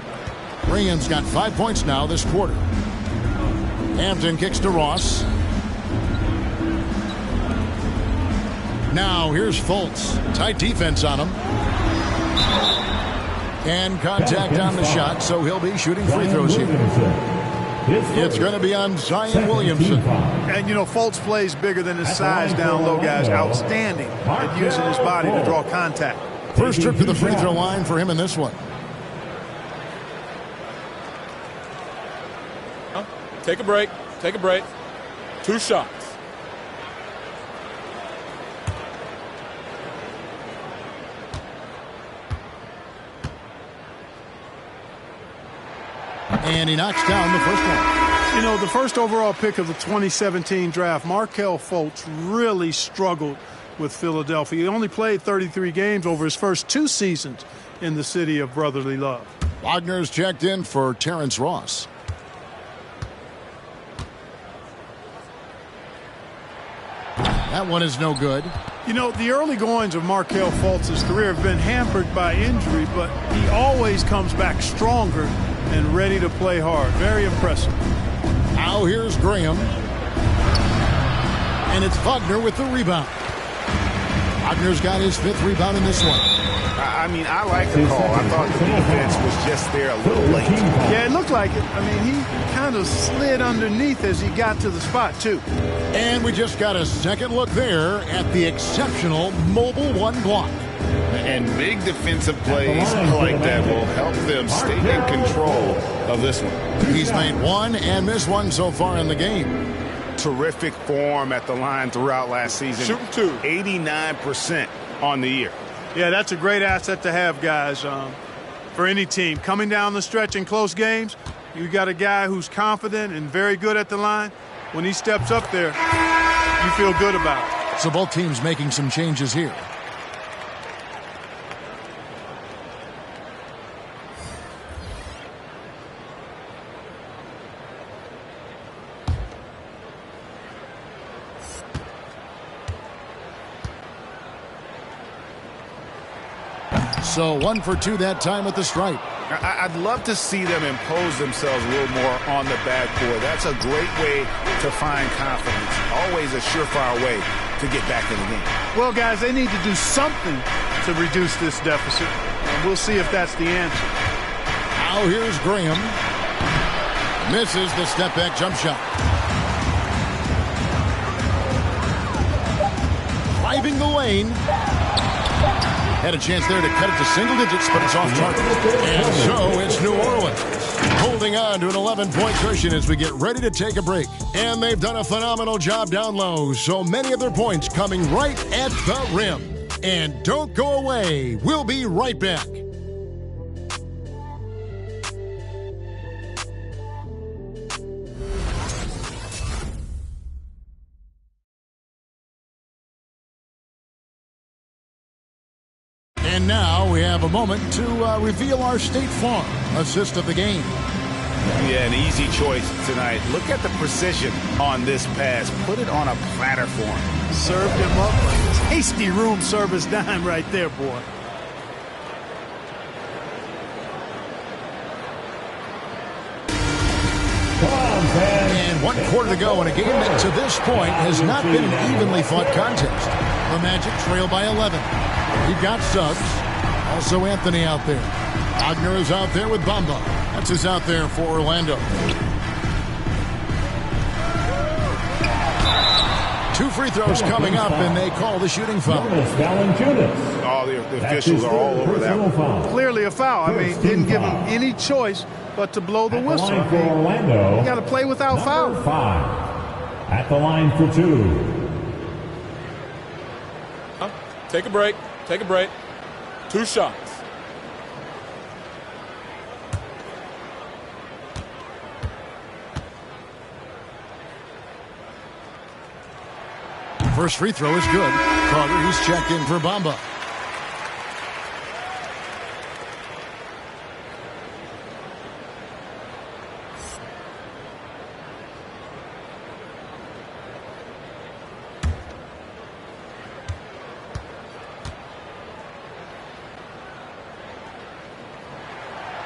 Graham's got 5 points now this quarter. Hampton kicks to Ross. Now here's Fultz. Tight defense on him. And contact on the shot, so he'll be shooting free throws here. It's going to be on Zion Williamson. And, you know, Fultz plays bigger than his size down low, guys. Outstanding at using his body to draw contact. First trip to the free throw line for him in this one. Take a break. Take a break. 2 shots. And he knocks down the first one. You know, the first overall pick of the 2017 draft, Markelle Fultz, really struggled with Philadelphia. He only played 33 games over his first 2 seasons in the city of brotherly love. Wagner's checked in for Terrence Ross. That one is no good. You know, the early goings of Markelle Fultz's career have been hampered by injury, but he always comes back stronger and ready to play hard. Very impressive. Now here's Graham. And it's Wagner with the rebound. Wagner's got his 5th rebound in this one. I mean, I like the call. I thought the defense was just there a little late. Yeah, it looked like it. I mean, he kind of slid underneath as he got to the spot, too. And we just got a second look there at the exceptional mobile 1 block. And big defensive plays like that will help them stay in control of this one. He's made 1 and missed 1 so far in the game. Terrific form at the line throughout last season. Shooting 2. 89% on the year. Yeah, that's a great asset to have, guys, for any team. Coming down the stretch in close games, You got a guy who's confident and very good at the line. When he steps up there, you feel good about it. So both teams making some changes here. So 1 for 2 that time at the stripe. I'd love to see them impose themselves a little more on the backboard. That's a great way to find confidence. Always a surefire way to get back in the game. Well, guys, they need to do something to reduce this deficit. And we'll see if that's the answer. Now here's Graham. Misses the step-back jump shot. Driving the lane. Had a chance there to cut it to single digits, but it's off target. And so it's New Orleans holding on to an 11-point cushion as we get ready to take a break. And they've done a phenomenal job down low. So many of their points coming right at the rim. And don't go away. We'll be right back. And now we have a moment to reveal our State Farm assist of the game. Yeah, an easy choice tonight. Look at the precision on this pass. Put it on a platter for him. Served him up a tasty room service dime right there, boy. And 1 quarter to go in a game that to this point has not been an evenly fought contest. The Magic trail by 11. You've got Suggs. Also Anthony out there. Wagner is out there with Bamba. That's who's out there for Orlando. 2 free throws coming up, and they call the shooting foul. Oh, the officials are all over that one. Clearly a foul. I mean, didn't give him any choice but to blow the whistle. You got to play without foul. 5 at the line for 2. Take a break. Take a break. 2 shots. First free throw is good. Carter, he's checked in for Bamba.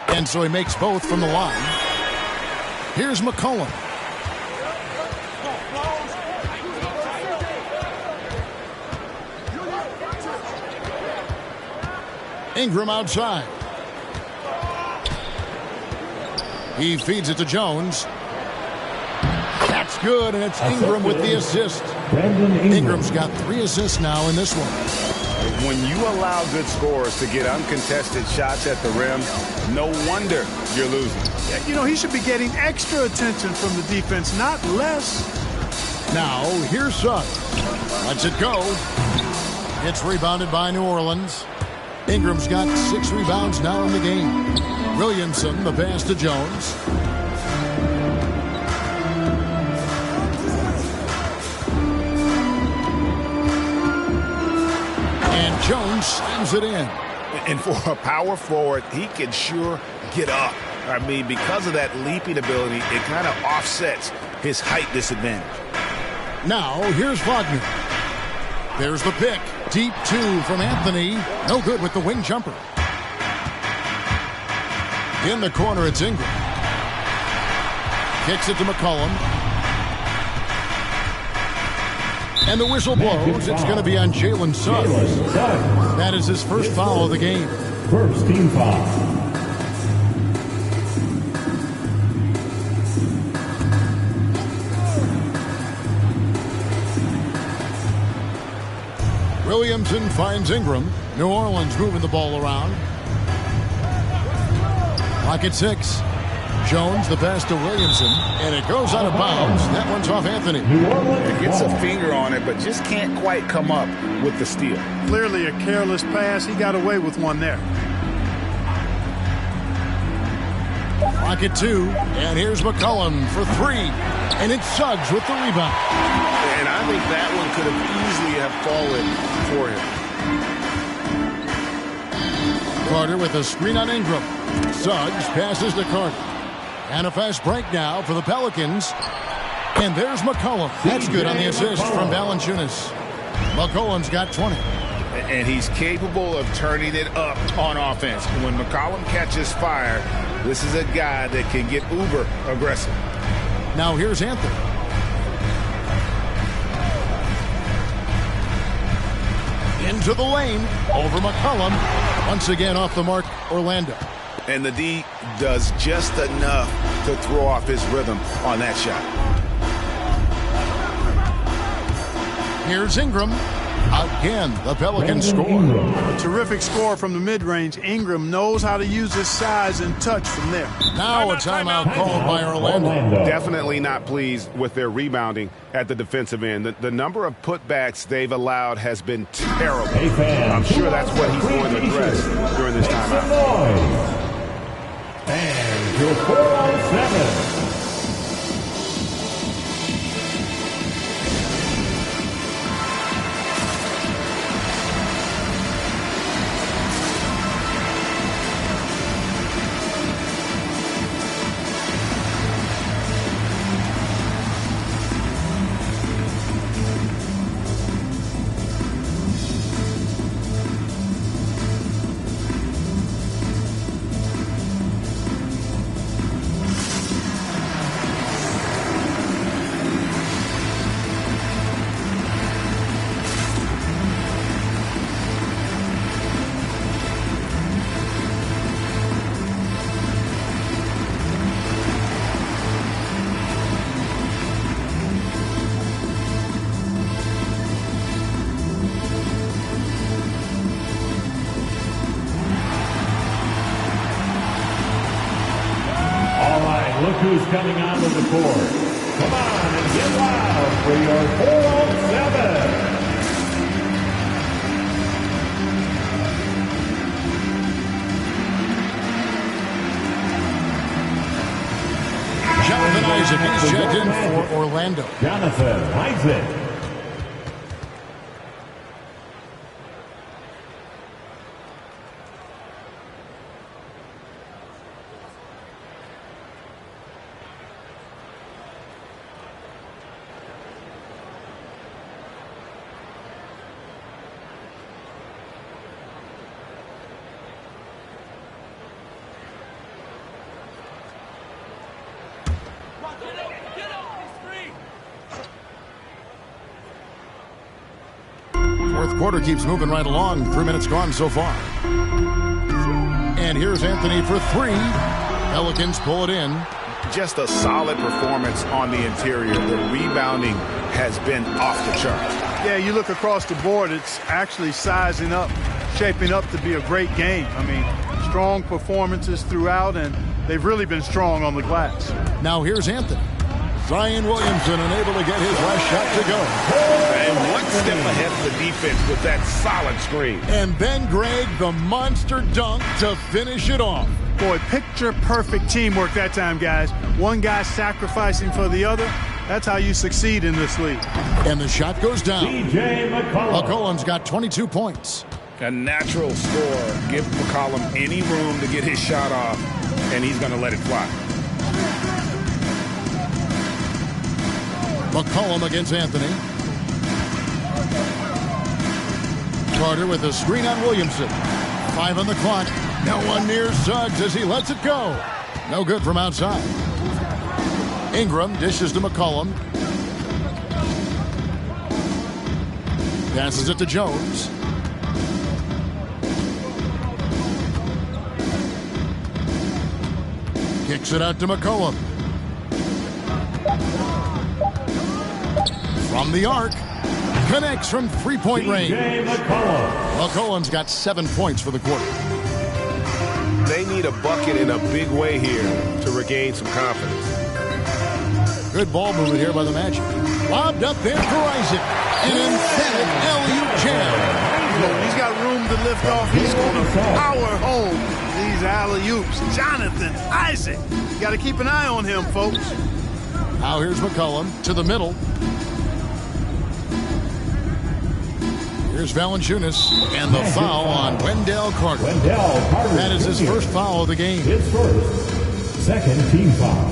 And so he makes both from the line. Here's McCollum. Ingram outside. He feeds it to Jones. That's good, and it's Ingram with the assist. Ingram's got 3 assists now in this one. When you allow good scorers to get uncontested shots at the rim, no wonder you're losing. Yeah, you know, he should be getting extra attention from the defense, not less. Now, here's Suggs. Lets it go. It's rebounded by New Orleans. Ingram's got 6 rebounds now in the game. Williamson, the pass to Jones. And Jones slams it in. And for a power forward, he can sure get up. I mean, because of that leaping ability, it kind of offsets his height disadvantage. Now, here's Wagner. There's the pick. Deep 2 from Anthony. No good with the wing jumper. In the corner, it's Ingram. Kicks it to McCollum. And the whistle blows. It's going to be on Jalen Suggs. That is his first foul of the game. First team foul. Williamson finds Ingram. New Orleans moving the ball around. Clock at 6. Jones, the pass to Williamson, and it goes out of bounds. That one's off Anthony. It gets a finger on it, but just can't quite come up with the steal. Clearly a careless pass. He got away with one there. Clock at 2, and here's McCollum for 3. And it's Suggs with the rebound. And I think that one could have easily have fallen for him. Carter with a screen on Ingram. Suggs passes to Carter. And a fast break now for the Pelicans. And there's McCollum. That's good on the assist from Valanciunas. McCollum's got 20. And he's capable of turning it up on offense. When McCollum catches fire, this is a guy that can get uber aggressive. Now here's Anthony. Into the lane. Over McCollum. Once again off the mark, Orlando. And the D does just enough to throw off his rhythm on that shot. Here's Ingram. Again, the Pelicans score. A terrific score from the mid-range. Ingram knows how to use his size and touch from there. Now a timeout called by Orlando. Definitely not pleased with their rebounding at the defensive end. The number of putbacks they've allowed has been terrible. I'm sure that's what he's going to address during this timeout. And your 4-on-7. Look who's coming onto the court. Come on and get loud for your 4-on-7. Jonathan Isaac is checked in for Orlando. Jonathan Isaac. Fourth quarter keeps moving right along. 3 minutes gone so far. And here's Anthony for 3. Pelicans pull it in. Just a solid performance on the interior. The rebounding has been off the charts. Yeah, you look across the board, it's actually sizing up, shaping up to be a great game. I mean, strong performances throughout, and they've really been strong on the glass. Now here's Anthony. Zion Williamson unable to get his last shot to go. And one step ahead of the defense with that solid screen. And Ben Gregg, the monster dunk to finish it off. Boy, picture-perfect teamwork that time, guys. One guy sacrificing for the other. That's how you succeed in this league. And the shot goes down. DJ McCollum. McCollum's got 22 points. A natural score. Give McCollum any room to get his shot off, and he's going to let it fly. McCollum against Anthony. Carter with a screen on Williamson. 5 on the clock. No one near Suggs as he lets it go. No good from outside. Ingram dishes to McCollum. Passes it to Jones. Kicks it out to McCollum. From the arc. Connects from three-point range. McCollum's got 7 points for the quarter. They need a bucket in a big way here to regain some confidence. Good ball movement here by the Magic. Lobbed up there for Isaac. An emphatic LU jam. He's got room to lift off. He's going to power home these alleys. alley-oops. Jonathan Isaac. You got to keep an eye on him, folks. Now here's McCollum to the middle. Here's Valanciunas, and the foul on Wendell Carter. That is his first foul of the game. His first. Second team foul.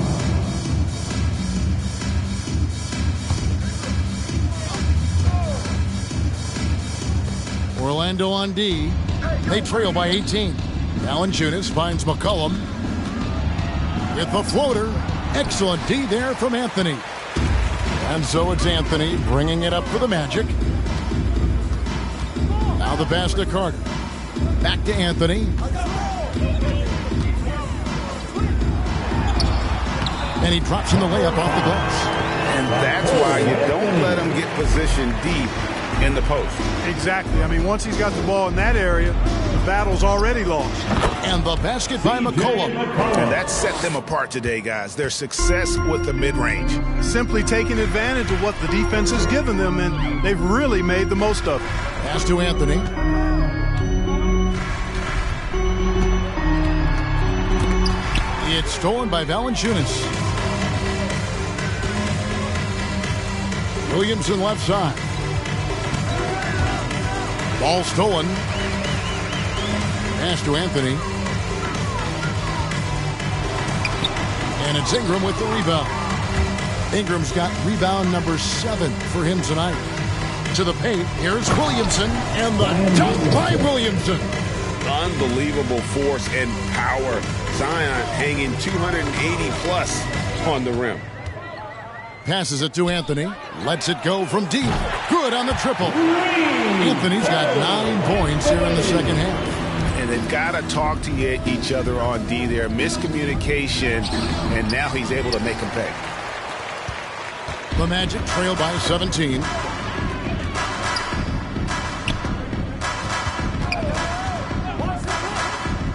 Orlando on D. They trail by 18. Valanciunas finds McCollum with the floater. Excellent D there from Anthony. And so it's Anthony bringing it up for the Magic. Now the pass to Carter. Back to Anthony. And he drops in the layup off the glass. And that's why you don't let him get positioned deep in the post. Exactly. I mean, once he's got the ball in that area, the battle's already lost. And the basket by McCollum. And that set them apart today, guys. Their success with the mid-range. Simply taking advantage of what the defense has given them, and they've really made the most of it. Pass to Anthony. It's stolen by Valanciunas. Williamson left side. Ball stolen. Pass to Anthony. And it's Ingram with the rebound. Ingram's got rebound number 7 for him tonight. To the paint, here's Williamson, and the dunk by Williamson. Unbelievable force and power. Zion hanging 280 plus on the rim. Passes it to Anthony. Lets it go from deep. Good on the triple. Anthony's got 9 points here in the second half. And they've got to talk to each other on D there. Miscommunication, and now he's able to make them pay. The Magic trail by 17.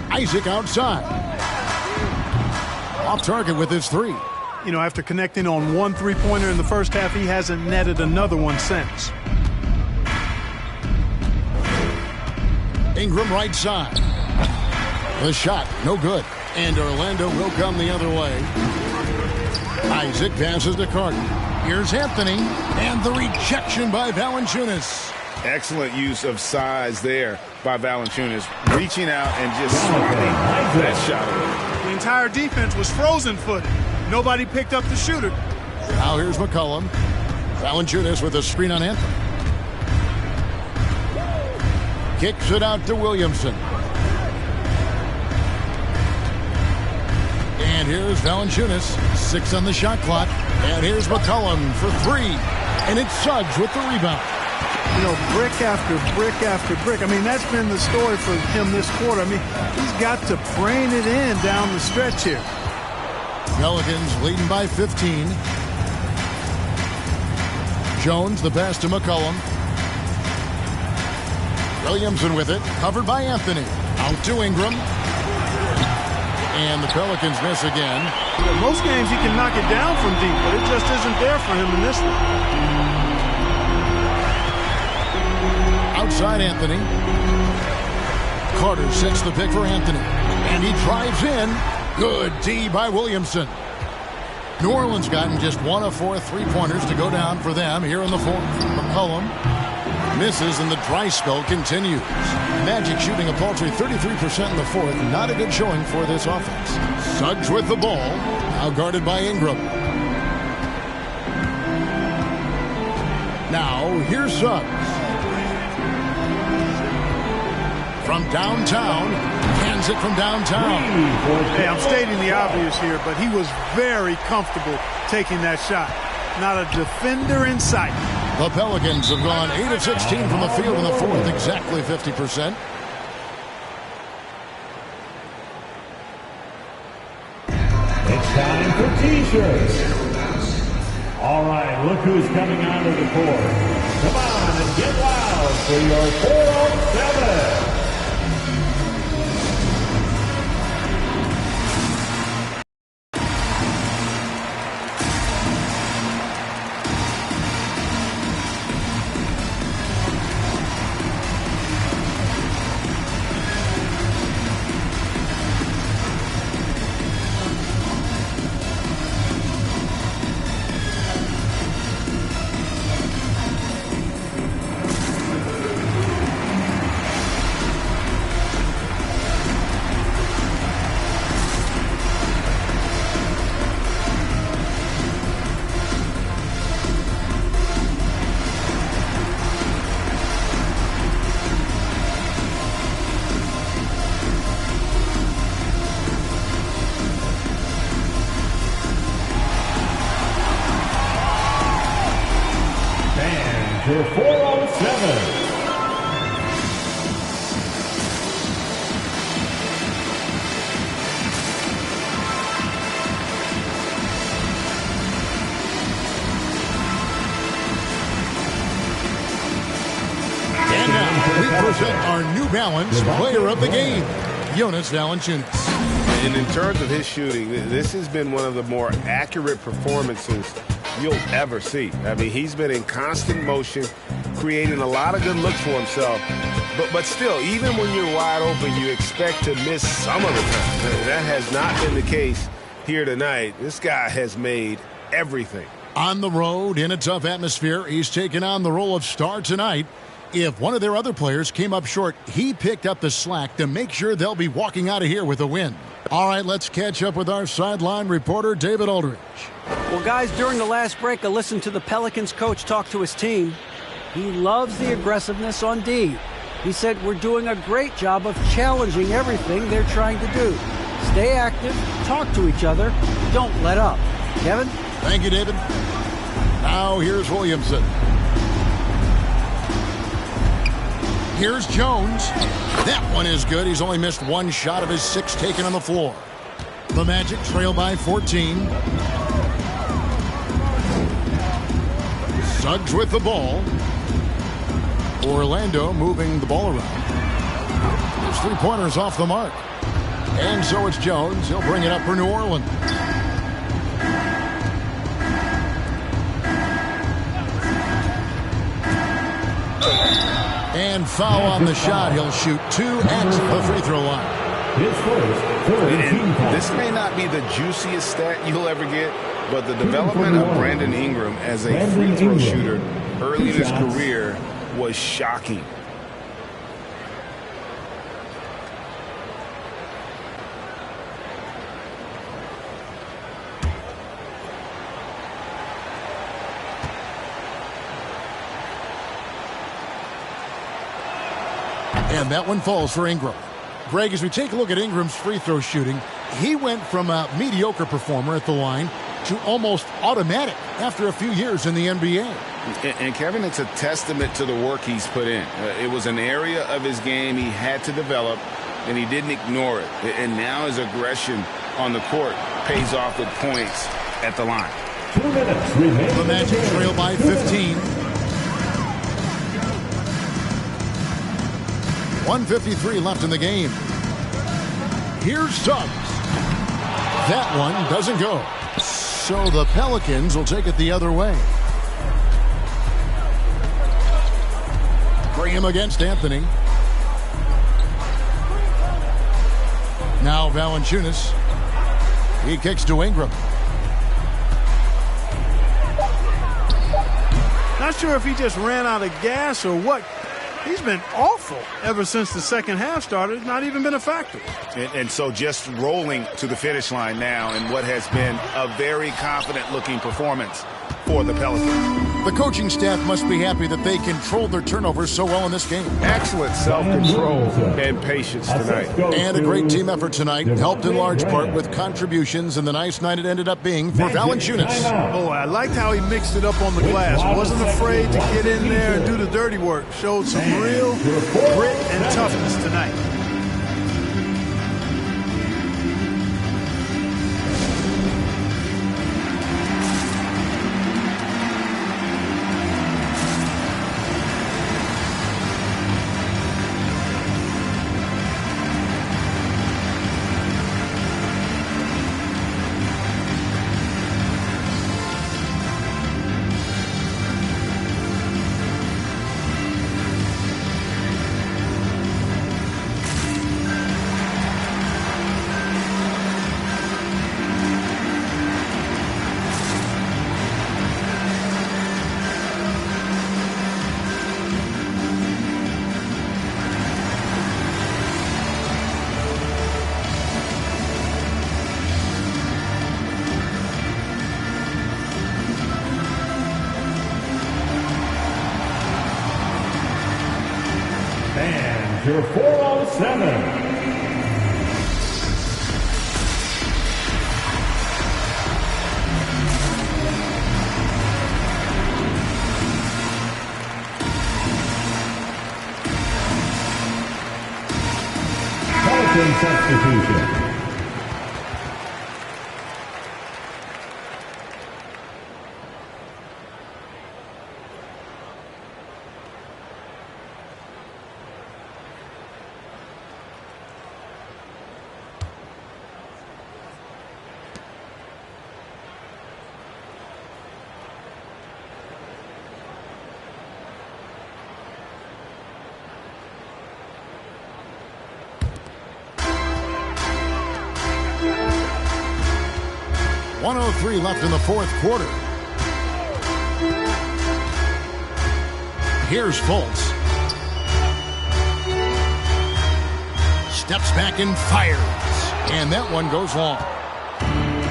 Isaac outside. Off target with his 3. You know, after connecting on one three-pointer in the first half, he hasn't netted another one since. Ingram right side. The shot, no good. And Orlando will come the other way. Isaac passes to Carter. Here's Anthony. And the rejection by Valanciunas. Excellent use of size there by Valanciunas. Reaching out and just swatting that shot away. The entire defense was frozen-footed. Nobody picked up the shooter. Now here's McCollum. Valanciunas with a screen on Anthony. Kicks it out to Williamson. And here's Valanciunas. 6 on the shot clock. And here's McCollum for 3. And it's Suggs with the rebound. You know, brick after brick after brick. I mean, that's been the story for him this quarter. I mean, he's got to brain it in down the stretch here. Pelicans leading by 15. Jones, the pass to McCollum. Williamson with it, covered by Anthony. Out to Ingram. And the Pelicans miss again. In most games, he can knock it down from deep, but it just isn't there for him in this one. Outside Anthony. Carter sets the pick for Anthony. And he drives in. Good D by Williamson. New Orleans gotten just 1 of 4 3-pointers to go down for them here in the fourth. McCollum misses and the dry spell continues. Magic shooting a paltry 33% in the fourth. Not a good showing for this offense. Suggs with the ball. Now guarded by Ingram. Now here's Suggs. From downtown, hands it from downtown. Hey, I'm stating the obvious here, but he was very comfortable taking that shot. Not a defender in sight. The Pelicans have gone 8 of 16 from the field in the fourth, exactly 50%. It's time for T-shirts. All right, look who's coming onto the court. Come on and get loud for your 407. your 407. And now we present our New Balance Player of the Game, Jonas Valanciunas. And in terms of his shooting, this has been one of the more accurate performances you'll ever see. I mean, he's been in constant motion, creating a lot of good looks for himself. But still, even when you're wide open, you expect to miss some of the time. That has not been the case here tonight. This guy has made everything. On the road, in a tough atmosphere, he's taken on the role of star tonight. If one of their other players came up short, he picked up the slack to make sure they'll be walking out of here with a win. All right, let's catch up with our sideline reporter, David Aldridge. Well, guys, during the last break, I listened to the Pelicans coach talk to his team. He loves the aggressiveness on D. He said, we're doing a great job of challenging everything they're trying to do. Stay active, talk to each other, don't let up. Kevin? Thank you, David. Now here's Williamson. Here's Jones. That one is good. He's only missed one shot of his 6 taken on the floor. The Magic trail by 14. Suggs with the ball. Orlando moving the ball around. His three-pointers off the mark. And so it's Jones. He'll bring it up for New Orleans. And foul on the shot. He'll shoot 2 at the free throw line. And this may not be the juiciest stat you'll ever get, but the development of Brandon Ingram as a free throw shooter early in his career was shocking. And that one falls for Ingram. Greg, as we take a look at Ingram's free throw shooting, he went from a mediocre performer at the line to almost automatic after a few years in the NBA. And Kevin, it's a testament to the work he's put in. It was an area of his game he had to develop, and he didn't ignore it. And now his aggression on the court pays off with points at the line. 2 minutes remaining. The Magic trail by 15. 1:53 left in the game. Here's Suggs. That one doesn't go. So the Pelicans will take it the other way. Bring him against Anthony. Now Valanciunas. He kicks to Ingram. Not sure if he just ran out of gas or what. He's been awful ever since the second half started. Not even been a factor. And so just rolling to the finish line now in what has been a very confident-looking performance for the Pelicans. The coaching staff must be happy that they controlled their turnovers so well in this game. Excellent self-control and patience tonight. And a great team effort tonight, helped in large part with contributions, and the nice night it ended up being for Valanciunas. Oh, I liked how he mixed it up on the glass. Wasn't afraid to get in there and do the dirty work. Showed some real grit and toughness tonight. Your 407. Captain substitution. .103 left in the fourth quarter. Here's Fultz. Steps back and fires. And that one goes long.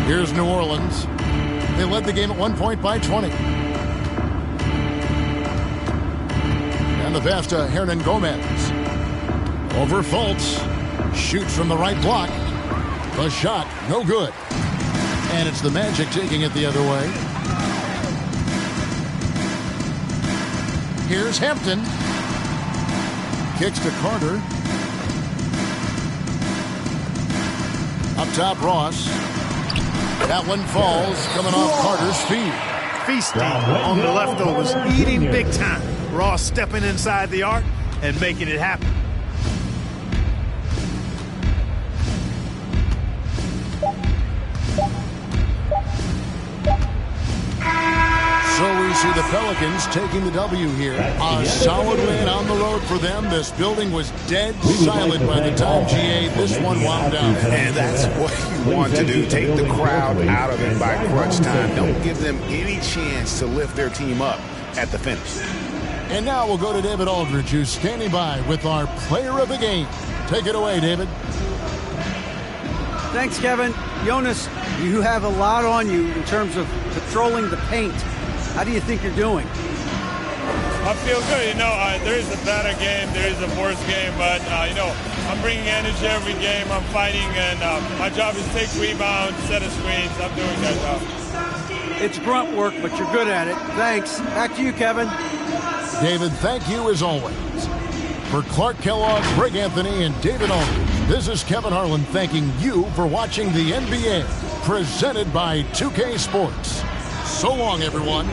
Here's New Orleans. They led the game at 1 point by 20. And the pass to Hernan Gomez. Over Fultz. Shoots from the right block. The shot, no good. And it's the Magic taking it the other way. Here's Hampton. Kicks to Carter. Up top, Ross. That one falls, coming off Carter's feet. Feasting on the leftovers, eating big time. Ross stepping inside the arc and making it happen. So we see the Pelicans taking the W here. A solid win on the road for them. This building was dead silent by the time GA this one wound down. And that's what you want to do. Take the crowd out of it by crunch time. Don't give them any chance to lift their team up at the finish. And now we'll go to David Aldridge, who's standing by with our player of the game. Take it away, David. Thanks, Kevin. Jonas, you have a lot on you in terms of patrolling the paint. How do you think you're doing? I feel good. There is a better game, there is a worse game, but, I'm bringing energy every game. I'm fighting, and my job is to take rebounds, set of screens. I'm doing that job. It's grunt work, but you're good at it. Thanks. Back to you, Kevin. David, thank you as always. For Clark Kellogg, Greg Anthony, and David Aldridge, this is Kevin Harlan thanking you for watching the NBA, presented by 2K Sports. So long, everyone.